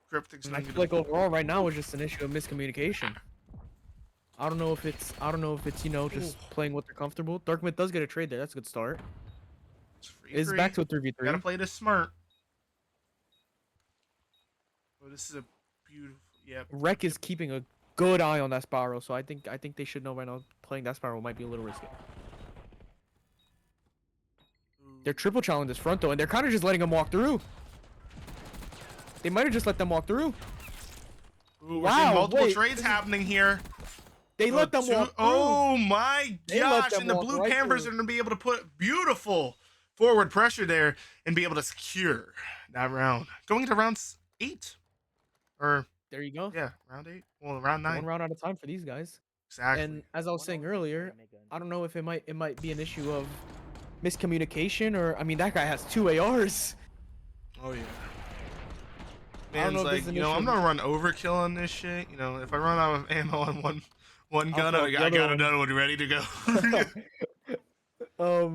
Cryptic's And I feel like overall right now is just an issue of miscommunication. I don't know if it's just playing what they're comfortable. Darkmid does get a trade there. That's a good start. It's back to a 3v3. Gotta play this smart. Oh, this is a beautiful. Yep. Rec is keeping a good eye on that Sparrow, so I think they should know right now playing that Sparrow might be a little risky. They're triple challenging this front though, and they're kind of just letting them walk through. They might have just let them walk through. Ooh, we're seeing multiple trades happening here. They let them walk through. Oh my gosh! And the Blue Panthers are going to be able to put beautiful forward pressure there and be able to secure that round. Going to round 8. Or there you go. Yeah, round 8. Well, round 9. One round at a time for these guys. Exactly. And as I was saying earlier, I don't know if it might be an issue of miscommunication, or I mean that guy has 2 ARs. Oh yeah. I don't Man's know if like, I'm gonna run overkill on this shit. If I run out of ammo on one gun, I got another one ready to go.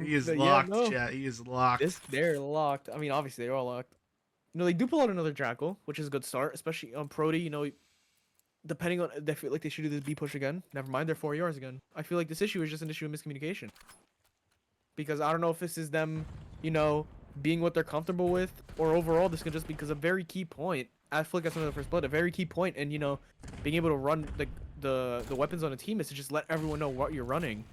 He is locked, chat. He is locked. They're locked. I mean, obviously they're all locked. They do pull out another Jackal, which is a good start, especially on Prody. Depending on, they feel like they should do this B push again. Never mind, they're 4 yards again. I feel like this issue is just an issue of miscommunication. Because I don't know if this is them, being what they're comfortable with, or overall this could just be because a very key point. I feel like that's another first blood. A very key point, and being able to run the weapons on a team is to just let everyone know what you're running.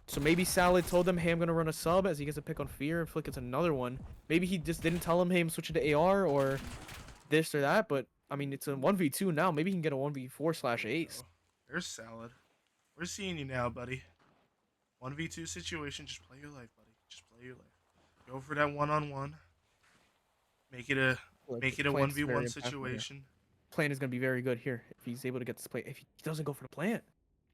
So maybe Salad told them, hey, I'm gonna run a sub as he gets a pick on Fear, and Flick gets another one. Maybe he just didn't tell him, hey, I'm switching to AR or this or that. But I mean, it's a 1v2 now. Maybe he can get a 1v4/ace. There's Salad. We're seeing you now, buddy. 1v2 situation. Just play your life, buddy. Just play your life. Go for that one-on-one. Make it a 1v1 situation. Plant is gonna be very good here if he's able to get this play. If he doesn't go for the plant.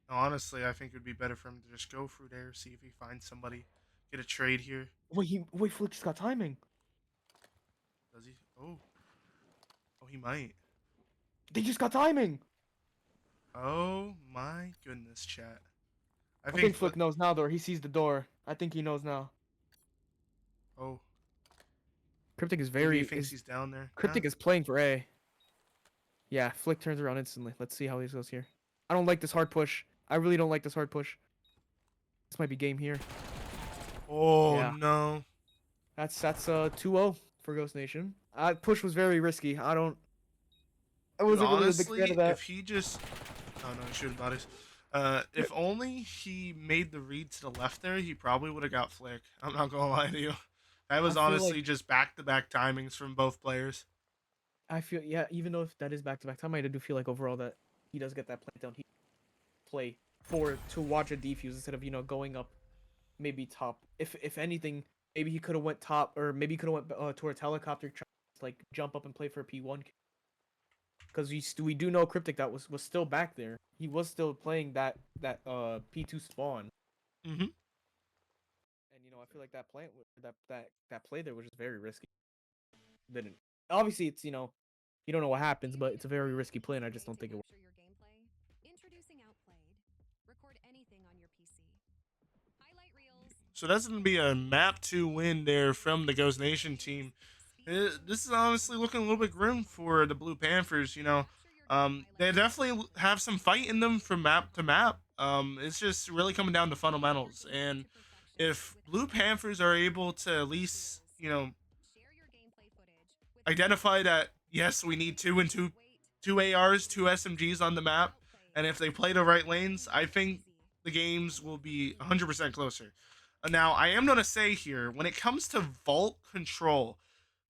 Honestly, I think it would be better for him to just go through there, see if he finds somebody, get a trade here. Wait, Flick just got timing. Does he? Oh, he might. They just got timing. Oh my goodness, chat. I think Flick knows now, though. He sees the door. I think he knows now. Oh, Cryptic is maybe he very thinks is he's down there. Cryptic is playing for A. Yeah, Flick turns around instantly. Let's see how this goes here. I don't like this hard push. I really don't like this hard push. This might be game here. Oh Yeah. no. That's 2-0 for Ghost Nation. Push was very risky. I Dude, wasn't really a big fan honestly, of that. if he just, oh no, he's shooting bodies. If only he made the read to the left there, he probably would have got Flick. I'm not gonna lie to you. That was I feel honestly like just back-to-back timings from both players. yeah, even though if that is back to back time, I do feel like overall that he does get that plant down. He play for to watch a defuse instead of going up maybe top. If anything, maybe he could have went top, or maybe he could have went towards helicopter, try to, like jump up and play for a P1. Because we do know Cryptic that was still back there. He was still playing that P2 spawn. Mm-hmm. And I feel like that plant that play there was just very risky. Didn't obviously it's you don't know what happens, but it's a very risky play, and I just don't think it worked. So that's going to be a map 2 win there from the Ghost Nation team. This is honestly looking a little bit grim for the Blue Panthers. They definitely have some fight in them from map to map. It's just really coming down to fundamentals. And if Blue Panthers are able to at least, identify that, yes, we need two ARs, two SMGs on the map, and if they play the right lanes, I think the games will be 100% closer. Now, I am going to say here, when it comes to vault control,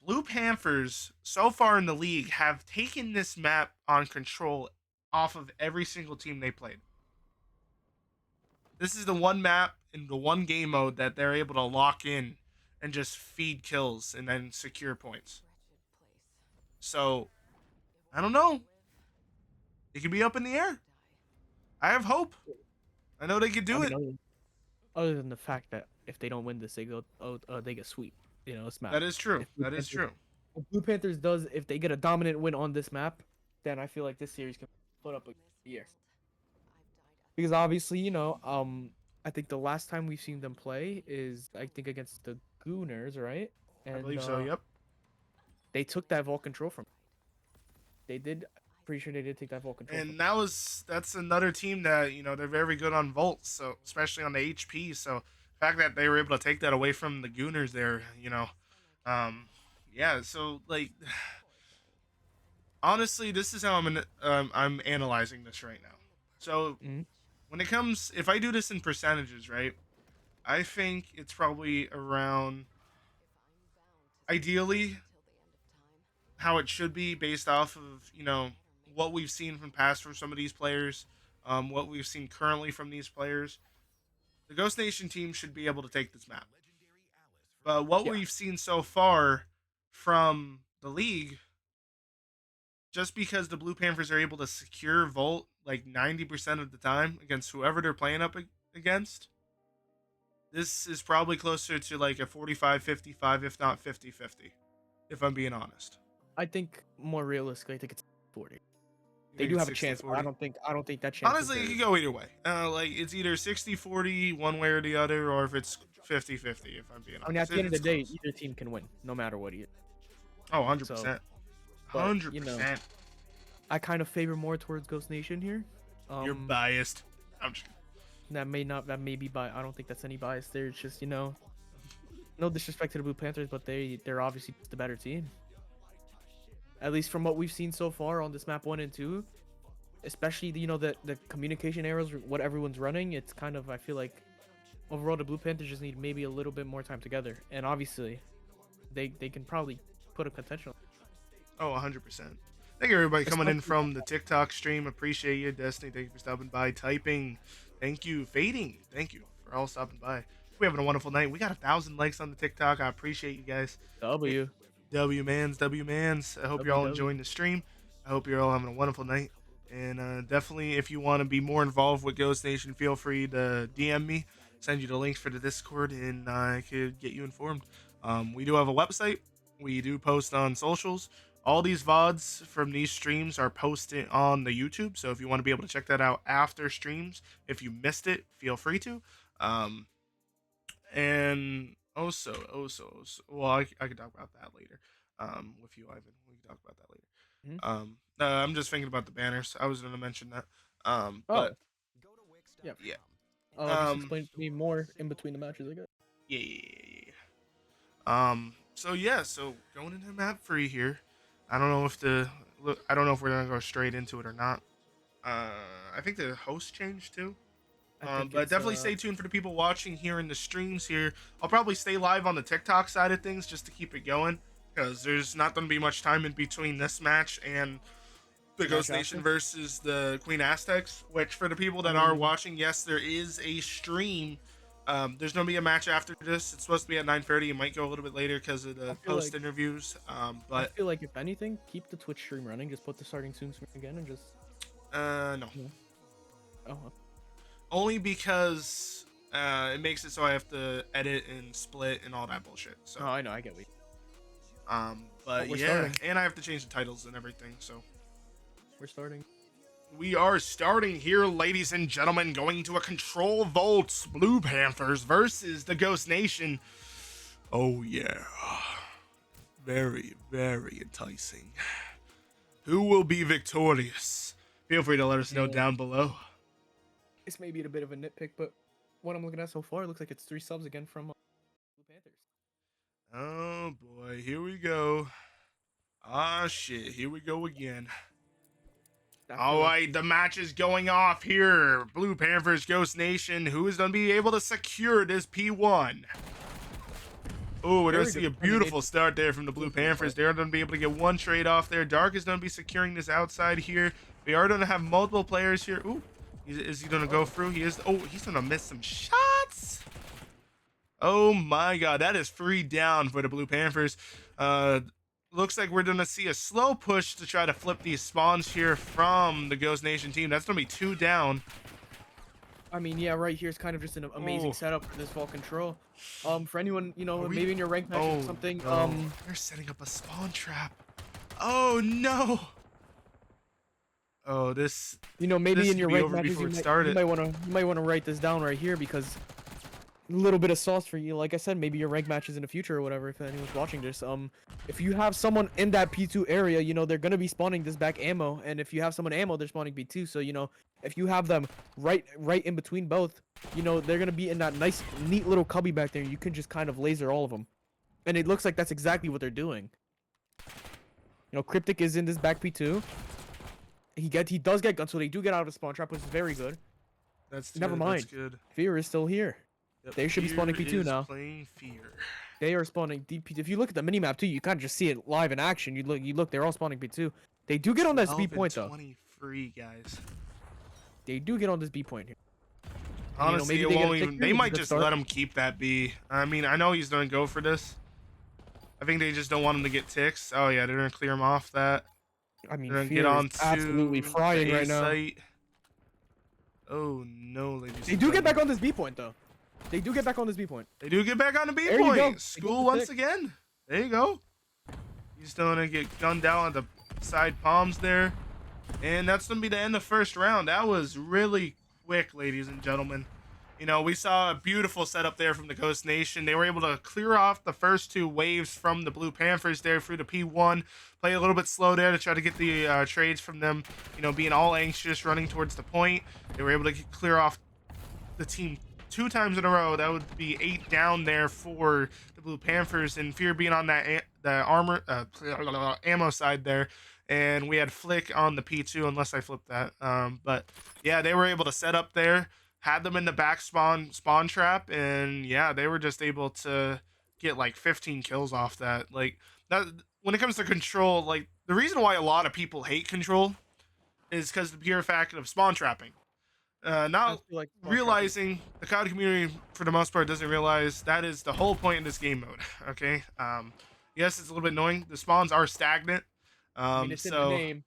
Blue Panthers, so far in the league, have taken this map on control off of every single team they played. This is the one map in the one game mode that they're able to lock in and just feed kills and then secure points. So, I don't know. It could be up in the air. I have hope. I know they could do it. Other than the fact that if they don't win this, they get sweep. It's map. That is true. That is true. If Blue Panthers if they get a dominant win on this map, then I feel like this series can put up a year. Because obviously, I think the last time we've seen them play is I think against the Gooners, right? And, I believe so. Yep. They took that vault control from. They did. Pretty sure they did take that vault control. And that's another team that they're very good on vaults, so especially on the HP. So the fact that they were able to take that away from the Gooners there, yeah. So like, honestly, this is how I'm analyzing this right now. So when it comes, if I do this in percentages, right, I think it's probably around, ideally, how it should be based off of what we've seen from past from some of these players, what we've seen currently from these players. The Ghost Nation team should be able to take this map. But what we've seen so far from the league, just because the Blue Panthers are able to secure Volt like 90% of the time against whoever they're playing up against, this is probably closer to like a 45-55, if not 50-50, if I'm being honest. I think more realistically, I think it's 40. They do have a chance, but I don't think that chance. Honestly, it could go either way. Like it's either 60-40 one way or the other, or if it's 50-50, if I'm being honest. I mean, at the end of the day, either team can win, no matter what. Oh, 100%. 100%. I kind of favor more towards Ghost Nation here. You're biased. I'm just... That may be biased. I don't think that's any bias there. It's just, no disrespect to the Blue Panthers, but they're obviously the better team. At least from what we've seen so far on this map 1 and 2, especially the communication errors, what everyone's running, it's kind of, I feel like overall the Blue Panthers just need maybe a little bit more time together, and obviously they can probably put a potential. Oh, 100%. Thank you everybody coming in from the TikTok stream. Appreciate you, Destiny. Thank you for stopping by, typing. Thank you, Fading. Thank you for all stopping by. We're having a wonderful night. We got 1,000 likes on the TikTok. I appreciate you guys. W mans. I hope you're all enjoying the stream. I hope you're all having a wonderful night. And definitely, if you want to be more involved with Ghost Nation, feel free to DM me, send you the links for the Discord, and I could get you informed. We do have a website. We do post on socials. All these VODs from these streams are posted on the YouTube. So if you want to be able to check that out after streams, if you missed it, feel free to. And well, I could talk about that later. With you, Ivan, we can talk about that later. Mhm. I'm just thinking about the banners. I was gonna mention that. But Oh, yeah. yeah, Just um, explain to me more in between the matches, I guess. So yeah, so going into map free here. I don't know if I don't know if we're gonna go straight into it or not. I think the host changed too. I think But it's definitely stay tuned for the people watching here in the streams here. I'll probably stay live on the TikTok side of things just to keep it going because there's not going to be much time in between this match and the Match Ghost Nation after? versus the Queen Aztecs. Which for the people I that are mean, watching, yes, there is a stream. There's going to be a match after this. It's supposed to be at 9:30. It might go a little bit later because of I the feel post like interviews. I But feel like if anything, keep the Twitch stream running. Just put the starting soon screen again and just. no. Yeah. Oh. Only because it makes it so I have to edit and split and all that bullshit. So Oh, I know. I get what. but we're yeah, starting. and I have to change the titles and everything. So We're starting. we are starting here, ladies and gentlemen, going to a Control Volts Blue Panthers versus the Ghost Nation. Oh yeah, very, very enticing. Who will be victorious? Feel free to let us know Yeah. down below. This may be a bit of a nitpick, but what I'm looking at so far, it looks like it's 3 subs again from Blue Panthers. Oh boy, here we go. Ah shit, here we go again. All right, the match is going off here. Blue Panthers Ghost Nation. Who is going to be able to secure this P1? Oh, we're going to see a beautiful start there from the Blue Panthers. They're going to be able to get one trade off there. Dark is going to be securing this outside here. We are going to have multiple players here. Ooh, is he going to go through? He is. Oh, he's going to miss some shots. Oh my god, that is 3 down for the Blue Panthers. Looks like we're going to see a slow push to try to flip these spawns here from the Ghost Nation team. That's going to be 2 down. I mean, yeah, right here is kind of just an amazing setup for this Vault Control. For anyone, you know, maybe in your rank match or something. No. They're setting up a spawn trap. Oh no. Oh, this. You know, maybe this in your should be rank over matches, before it you started. might want to write this down right here because a little bit of sauce for you. Like I said, maybe your rank matches in the future or whatever. If anyone's watching this, if you have someone in that P2 area, you know they're gonna be spawning this back ammo, and if you have someone ammo, they're spawning P2. So you know, if you have them right in between both, you know they're gonna be in that nice, neat little cubby back there. You can just kind of laser all of them, and it looks like that's exactly what they're doing. You know, Cryptic is in this back P2. He does get guns, so they do get out of the spawn trap, which is very good. That's Never good, mind. That's good. Fear is still here. Yep, They should be spawning Fear P2 is now. Playing Fear. They are spawning DP. If you look at the minimap too, you kind of just see it live in action. You look, they're all spawning P2. They do get on this B 12 and point though. 23 guys. They do get on this B point here. Honestly, maybe it they get a won't even, tick they here, might good just start. let him keep that B. I mean, I know he's gonna go for this. I think they just don't want him to get ticks. Oh yeah, they're gonna clear him off that. I mean, They're gonna Fear get on is absolutely to frying the A right now. site. Oh no, ladies. They do get back on this B point though. They do get back on this B point. They do get back on the B There you go. point. School once again. There you go. He's still gonna get gunned down on the side palms there. And that's gonna be the end of first round. That was really quick, ladies and gentlemen. You know, we saw a beautiful setup there from the Ghost Nation. They were able to clear off the first 2 waves from the Blue Panthers there through the P1. Play a little bit slow there to try to get the trades from them, you know, being all anxious, running towards the point. They were able to clear off the team 2 times in a row. That would be 8 down there for the Blue Panthers, and Fear being on that ammo side there. And we had Flick on the P2, unless I flipped that. But yeah, they were able to set up there, had them in the back spawn trap, and yeah, they were just able to get like 15 kills off that. Like that, when it comes to Control, like the reason why a lot of people hate Control is because the pure fact of spawn trapping. Not Like realizing the COD community for the most part doesn't realize that is the whole point in this game mode. Okay. Yes, it's a little bit annoying. The spawns are stagnant. I mean, it's in the So name.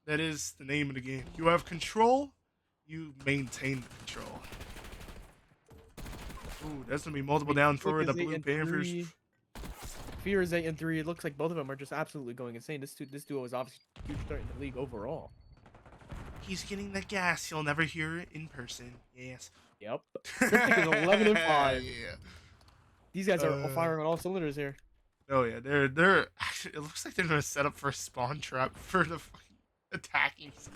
that is the name of the game. You have control, you maintain the control. Ooh, that's gonna be multiple down for the Blue Panthers. Fear is 8 and 3. It looks like both of them are just absolutely going insane. This duo is obviously a huge threat in the league overall. He's getting the gas. You'll never hear it in person. Yes. Yep. Cryptic is 11 and 5. Yeah. These guys are firing on all cylinders here. Oh yeah, they're actually. It looks like they're gonna set up for a spawn trap for the fucking attacking side.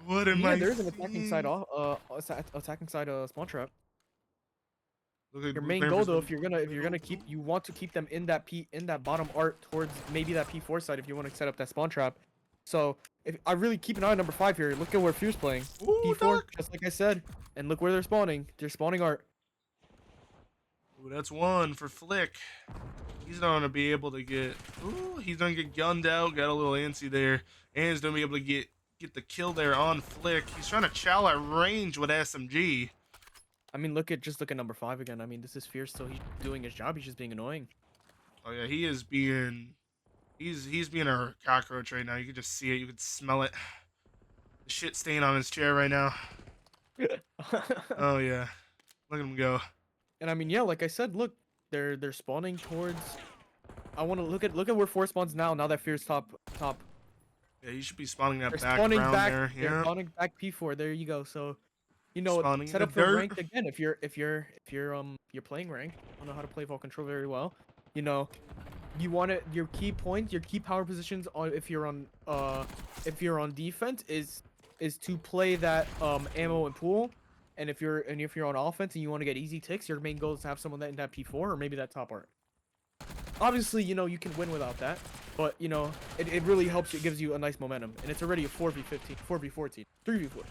What am Yeah, I there is an attacking side seeing? attacking side spawn trap. Look at Your Blue main goal Panthers though, going if you're through gonna the middle. you want to keep them in that bottom art towards maybe that P4 side if you want to set up that spawn trap. So if I really keep an eye on number 5 here, look at where Fuse playing. Ooh, P4, dark. just like I said, and look where they're spawning. They're spawning art. Ooh, that's one for Flick. He's not gonna be able to get. Ooh, he's gonna get gunned out. Got a little antsy there, and he's gonna be able to get the kill there on Flick. He's trying to chow at range with SMG. I mean, just look at number 5 again. I mean, this is Fierce, so he's doing his job. He's just being annoying. Oh yeah, he is being. He's being a cockroach right now. You can just see it. You can smell it. The shit stain on his chair right now. Oh yeah, look at him go. And I mean, yeah, like I said, look, they're spawning towards. I want to look at where 4 spawns now. Now that Fierce top. Yeah, you should be spawning that They're back spawning around back. there. They're Yeah, spawning back P4. There you go. So, you know, spawning set the up for dirt. ranked again. If you're playing ranked, I don't know how to play Vault Control very well. You know, you want it. Your key points, your key power positions on if you're on defense is to play that ammo and pool. And if you're on offense and you want to get easy ticks, your main goal is to have someone that in that P4 or maybe that top art. Obviously, you know, you can win without that, but you know, it really helps you. It gives you a nice momentum, and it's already a 4v15, 4v14, 3v4.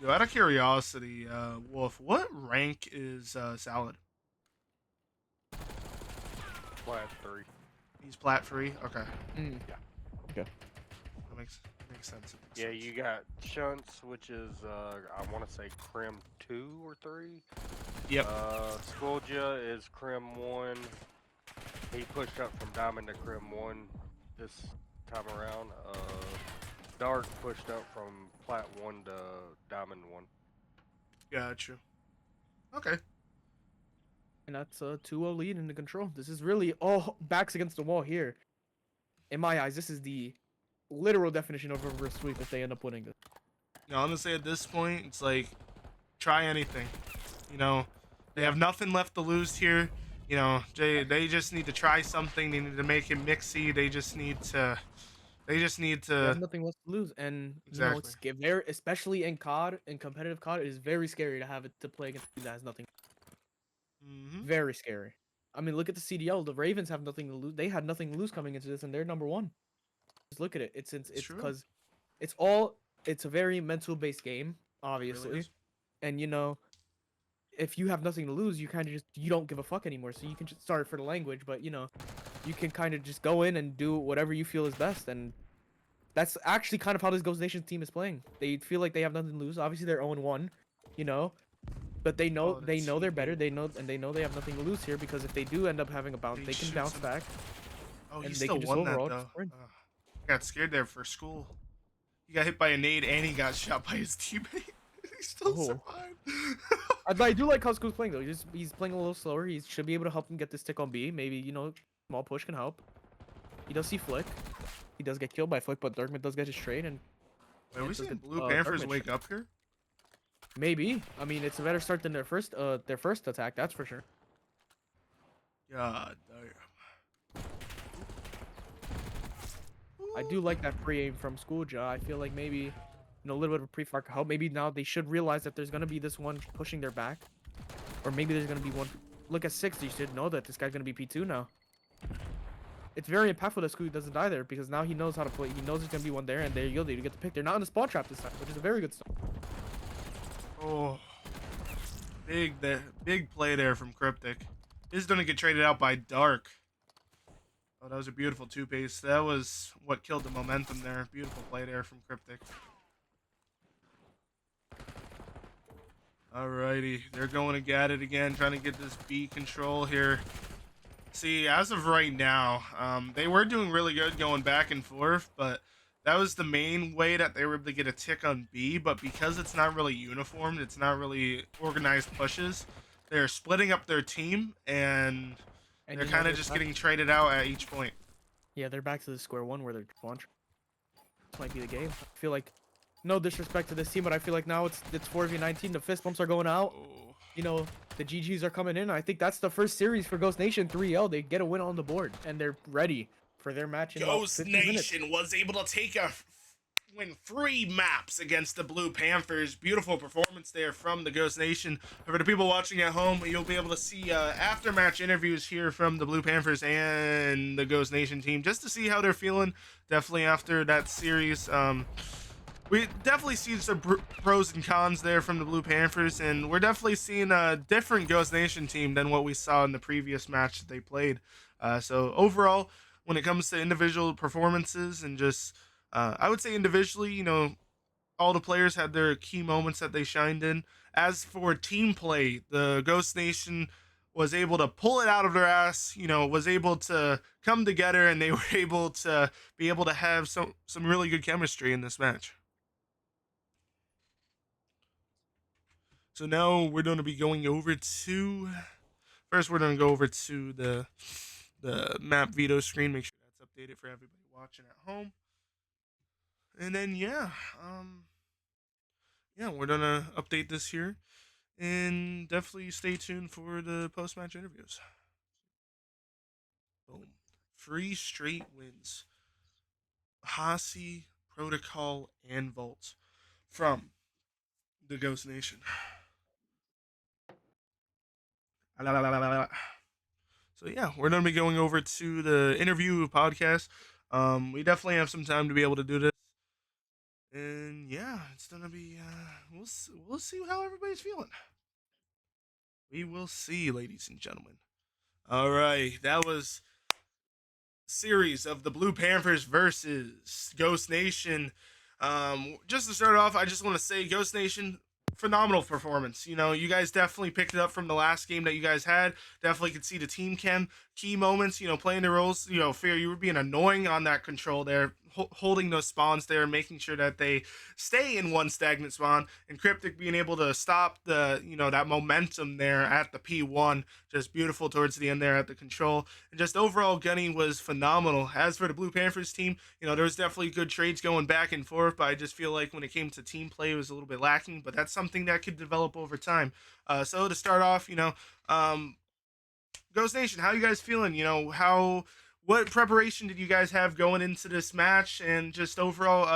Yo, out of curiosity, Wolf, what rank is Salad? Plat 3. He's plat 3. Okay, Yeah. Okay. that makes sense. Yeah, you got Shunts, which is I want to say Crim 2 or 3. Yep. Skulja is Crim 1. He pushed up from Diamond to Crim 1 this time around. Dark pushed up from Plat 1 to Diamond 1. Gotcha. Okay. And that's a 2-0 lead in the control. This is really all backs against the wall here. In my eyes, this is the literal definition of a reverse sweep if they end up winning this. You know, honestly, at this point, it's like, try anything. You know, they have nothing left to lose here. You know, they just need to try something. They need to make it mixy. They just need to. They have nothing left to lose, and you know, it's very, especially in COD, in competitive COD, it is very scary to have it to play against a team that has nothing. Very scary. I mean, look at the CDL. The Ravens have nothing to lose. They had nothing to lose coming into this, and they're number 1. Just look at it. It's because it's a very mental based game, obviously, Really is. and you know, if you have nothing to lose, you kind of you don't give a fuck anymore. So you can just sorry for the language, but you know, you can kind of just go in and do whatever you feel is best, and that's actually kind of how this Ghost Nation team is playing. They feel like they have nothing to lose. Obviously, they're 0-1, you know, but they know they're better. They know they have nothing to lose here because if they do end up having a bounce, they can bounce back. Oh, he and they still can just won that overall though. just win. I got scared there for school. He got hit by a nade and he got shot by his teammate. He still survived. I do like how School's playing though. He's playing a little slower. He should be able to help him get this tick on B. Maybe, you know, small push can help. He does see Flick. He does get killed by Flick, but Darkman does get his trade and. Are we seeing Blue Panthers wake up here? Maybe. I mean, it's a better start than their first attack. That's for sure. God damn. I do like that free aim from Schoolja. I feel like maybe, you know, a little bit of a pre-fire could help. Maybe now they should realize that there's gonna be this one pushing their back, or maybe there's gonna be one. Look at 6. You should know that this guy's gonna be P2 now. It's very impactful that Schoolja doesn't die there because now he knows how to play. He knows there's gonna be one there, and there you go. You get the pick. They're not in the spawn trap this time, which is a very good start. Oh, big play there from Cryptic. This is gonna get traded out by Dark. Oh, that was a beautiful 2-pace. That was what killed the momentum there. Beautiful play there from Cryptic. Alrighty, they're going to get it again, trying to get this B control here. See, as of right now, they were doing really good going back and forth, but that was the main way that they were able to get a tick on B. But because it's not really uniformed, it's not really organized pushes, they're splitting up their team, and they're kind of just getting traded out at each point. Yeah, they're back to the square one where they're launch. This might be the game. I feel like, no disrespect to this team, but I feel like now it's 4v19. The fist bumps are going out. Oh. You know, the GGs are coming in. I think that's the first series for Ghost Nation 3L. They get a win on the board, and they're ready for their match in about Ghost 50 minutes. Nation was able to take a win 3 maps against the Blue Panthers. Beautiful performance there from the Ghost Nation. For the people watching at home, you'll be able to see after-match interviews here from the Blue Panthers and the Ghost Nation team, just to see how they're feeling. Definitely after that series. We definitely see some pros and cons there from the Blue Panthers, and we're definitely seeing a different Ghost Nation team than what we saw in the previous match that they played. So overall, when it comes to individual performances and just, I would say individually, you know, all the players had their key moments that they shined in. As for team play, the Ghost Nation was able to pull it out of their ass, you know, was able to come together, and they were able to have some really good chemistry in this match. So now we're going to be going over to, first we're going to go over to the map veto screen, make sure that's updated for everybody watching at home. And then yeah, we're going to update this here, and definitely stay tuned for the post-match interviews. Boom. 3 straight wins. Hasi, Protocol, and Volt from the Ghost Nation. So yeah, we're gonna be going over to the interview podcast. We definitely have some time to be able to do this, and yeah, it's gonna be. We'll see how everybody's feeling. We will see, ladies and gentlemen. All right, that was series of the Blue Panthers versus Ghost Nation. Just to start off, I just want to say Ghost Nation, phenomenal performance. You know, you guys definitely picked it up from the last game that you guys had. Definitely could see the team chem key moments, you know, playing the roles. You know, Fear, you were being annoying on that control there, holding those spawns there, making sure that they stay in one stagnant spawn, and Cryptic being able to stop the, you know, that momentum there at the P1, just beautiful towards the end there at the control. And just overall gunning was phenomenal. As for the Blue Panthers team, you know, there was definitely good trades going back and forth, but I just feel like when it came to team play, it was a little bit lacking, but that's something that could develop over time. So to start off, you know, Ghost Nation, how you guys feeling? You know, what preparation did you guys have going into this match, and just overall,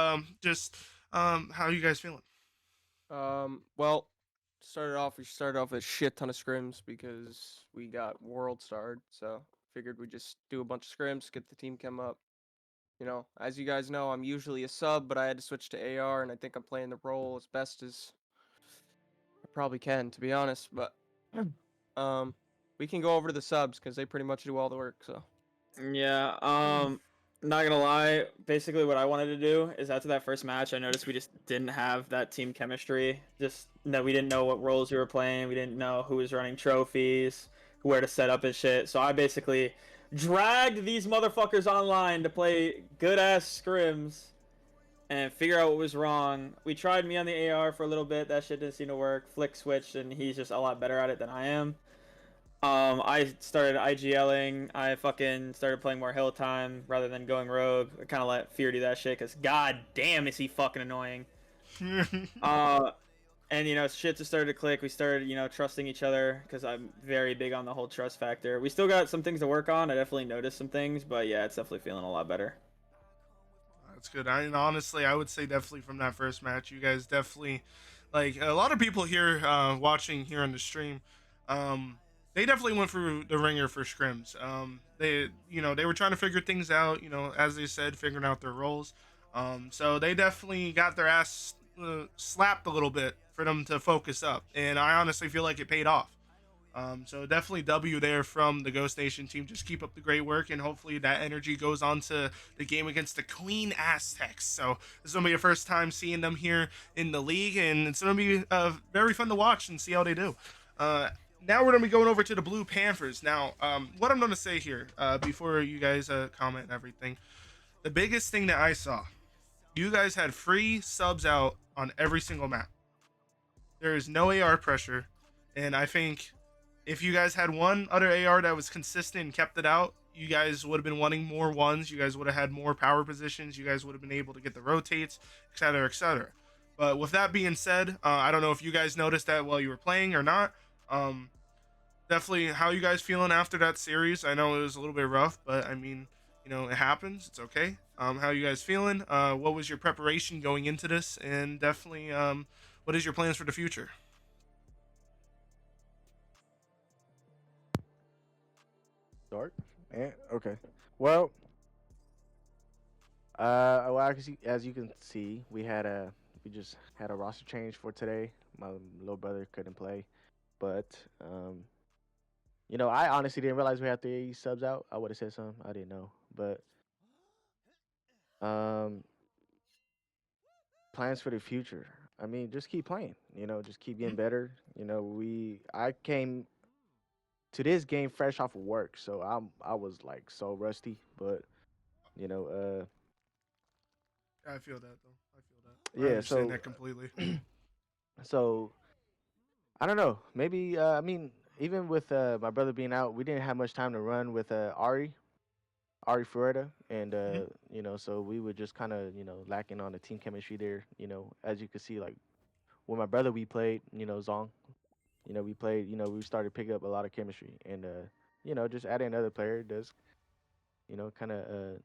how are you guys feeling? Well, we started off with a shit ton of scrims because we got world starred, so figured we'd just do a bunch of scrims, get the team chem up. You know, as you guys know, I'm usually a sub, but I had to switch to AR, and I think I'm playing the role as best as I probably can, to be honest. But we can go over to the subs because they pretty much do all the work. So Yeah, not gonna lie, basically what I wanted to do is after that first match, I noticed we just didn't have that team chemistry. Just that we didn't know what roles we were playing, we didn't know who was running trophies, where to set up and shit. So I basically dragged these motherfuckers online to play good ass scrims and figure out what was wrong. We tried me on the AR for a little bit, that shit didn't seem to work. Flick switched and he's just a lot better at it than I am. I started IGLing. I fucking started playing more hill time rather than going rogue. I kind of let Fear do that shit because god damn is he fucking annoying. And you know, shit just started to click. We started, you know, trusting each other because I'm very big on the whole trust factor. We still got some things to work on. I definitely noticed some things, but yeah, it's definitely feeling a lot better. That's good. Honestly, I would say definitely from that first match, you guys definitely, like a lot of people here watching here on the stream, they definitely went through the ringer for scrims. They were trying to figure things out, you know, as they said, figuring out their roles. So they definitely got their ass slapped a little bit for them to focus up, and I honestly feel like it paid off. So definitely W there from the Ghost Nation team. Just keep up the great work, and hopefully that energy goes on to the game against the Queen Aztecs. So this is gonna be your first time seeing them here in the league, and it's gonna be very fun to watch and see how they do. Now we're gonna be going over to the Blue Panthers. Now, what I'm gonna say here before you guys comment and everything, the biggest thing that I saw, you guys had free subs out on every single map. There is no AR pressure, and I think if you guys had one other AR that was consistent and kept it out, you guys would have been wanting more ones. You guys would have had more power positions. You guys would have been able to get the rotates, etc., etc. But with that being said, I don't know if you guys noticed that while you were playing or not. definitely, how you guys feeling after that series? I know it was a little bit rough, but I mean, it happens. It's okay. How you guys feeling? What was your preparation going into this? And definitely, what is your plans for the future? Start. Okay. Well, as you can see, we just had a roster change for today. My little brother couldn't play, but I honestly didn't realize we had 3 subs out. I would have said something. I didn't know, but um, plans for the future. I mean, just keep playing. Just keep getting better. I came to this game fresh off of work, so I was like so rusty, but you know, I feel that though. I feel that. I yeah. understand So, that completely. so I don't know. Maybe I mean, even with my brother being out, we didn't have much time to run with Ari Ferreira, and Mhm. so we were just kind of lacking on the team chemistry there. As you could see, like with my brother, we played Zong. We played. We started picking up a lot of chemistry, and just adding another player does kind of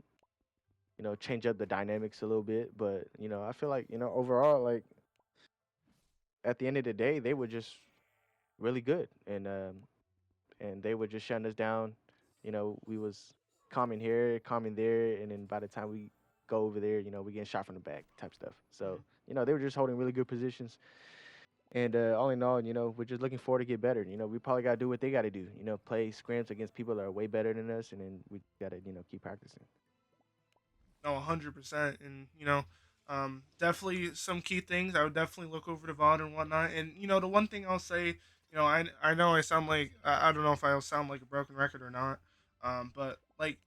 change up the dynamics a little bit. But I feel like overall, like at the end of the day, they were just really good, and they were just shutting us down. We was calming here, calming there, and then by the time we go over there, we getting shot from the back type stuff. So they were just holding really good positions. And all in all, we're just looking forward to get better. We probably got to do what they got to do. Play scrims against people that are way better than us, and then we got to keep practicing. No, 100%. And, definitely some key things. I would definitely look over the VOD and whatnot. And, the one thing I'll say, I know I sound like, I don't know if I'll sound like a broken record or not. But, like,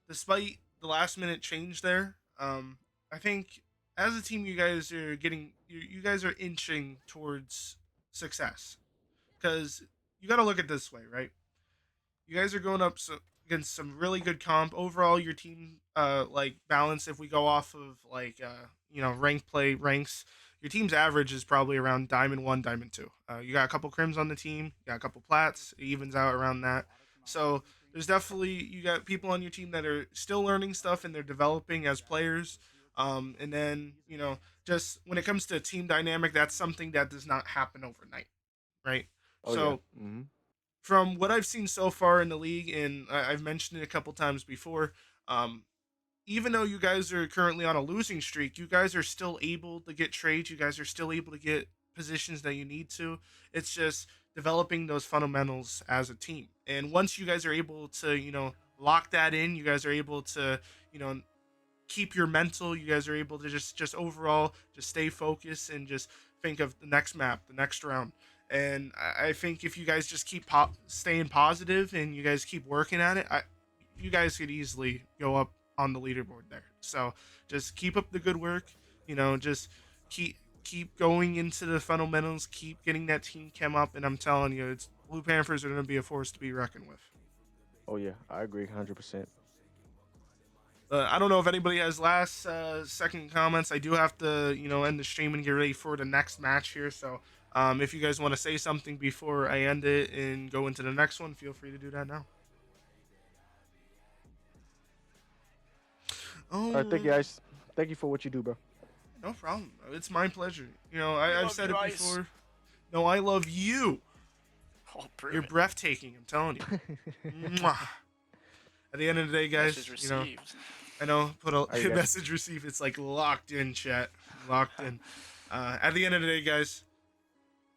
despite the last minute change there, I think as a team, you guys are you guys are inching towards success. Because you got to look at it this way, right? You guys are going up against some really good comp. Overall, your team like balance, if we go off of like rank play ranks, your team's average is probably around diamond 1, diamond 2. You got a couple crims on the team, you got a couple plats, it evens out around that. So there's definitely, you got people on your team that are still learning stuff and they're developing as players. And then just when it comes to team dynamic, that's something that does not happen overnight, right? Oh yeah. So from what I've seen so far in the league, and I've mentioned it a couple times before, um, even though you guys are currently on a losing streak, you guys are still able to get trades. You guys are still able to get positions that you need to. It's just developing those fundamentals as a team. And once you guys are able to, lock that in, you guys are able to, you know, keep your mental. You guys are able to just overall just stay focused and just think of the next map, the next round. And I think if you guys just keep staying positive and you guys keep working at it, you guys could easily go up on the leaderboard there. So just keep up the good work. Just keep going into the fundamentals, keep getting that team chem up, and I'm telling you, it's Blue Panthers are going to be a force to be reckoned with. Oh yeah, I agree 100%. I don't know if anybody has last second comments. I do have to, end the stream and get ready for the next match here. So, if you guys want to say something before I end it and go into the next one, feel free to do that now. All right, thank you Oh, guys. Thank you for what you do, bro. no problem. It's my pleasure. We I've love said you, it Ice. before. No, I love you. Oh, prove You're it. breathtaking. I'm telling you. Mwah. At the end of the day, guys, Message received. I know, put a All right, guys. message received. It's like locked in, chat. Locked in. At the end of the day, guys,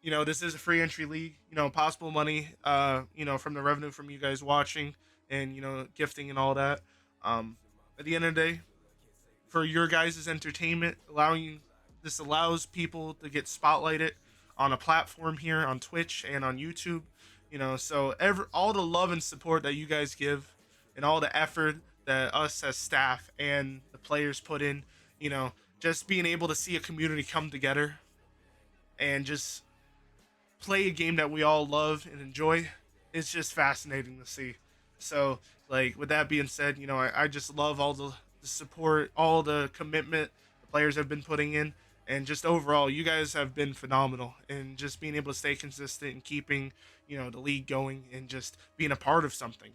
this is a free entry league. Possible money, from the revenue from you guys watching and, gifting and all that. At the end of the day, for your guys' entertainment, this allows people to get spotlighted on a platform here on Twitch and on YouTube. So all the love and support that you guys give and all the effort that us as staff and the players put in, just being able to see a community come together and just play a game that we all love and enjoy, it's just fascinating to see. So, like, with that being said, I just love all the support, all the commitment the players have been putting in. And just overall, you guys have been phenomenal, and just being able to stay consistent and keeping, the league going and just being a part of something,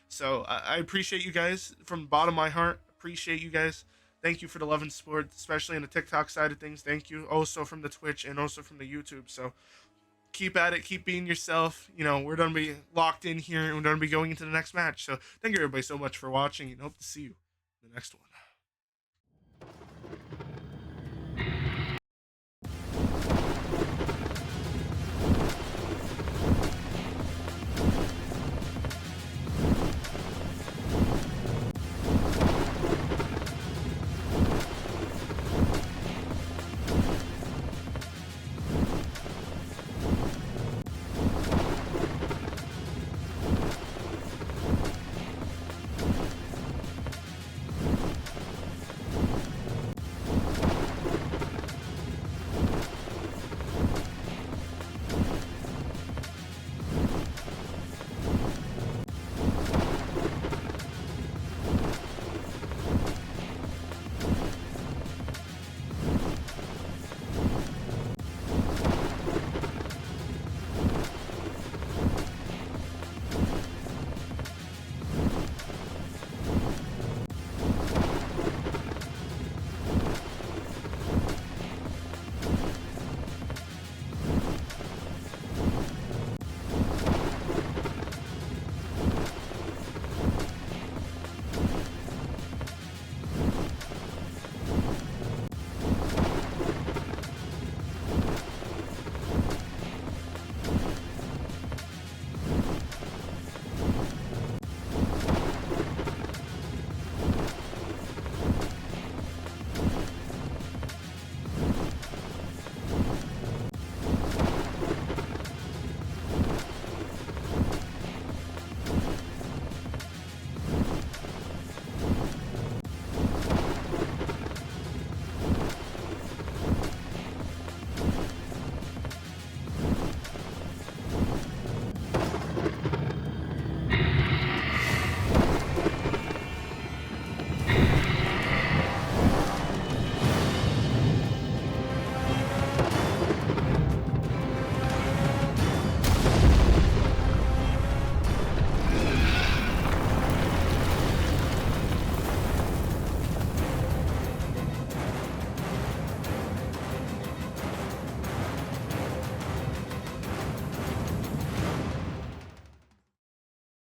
So I appreciate you guys from the bottom of my heart. Appreciate you guys. Thank you for the love and support, especially on the TikTok side of things. Thank you also from the Twitch and also from the YouTube. So keep at it, keep being yourself. We're gonna be locked in here and we're gonna be going into the next match. So thank you everybody so much for watching and hope to see you in the next one.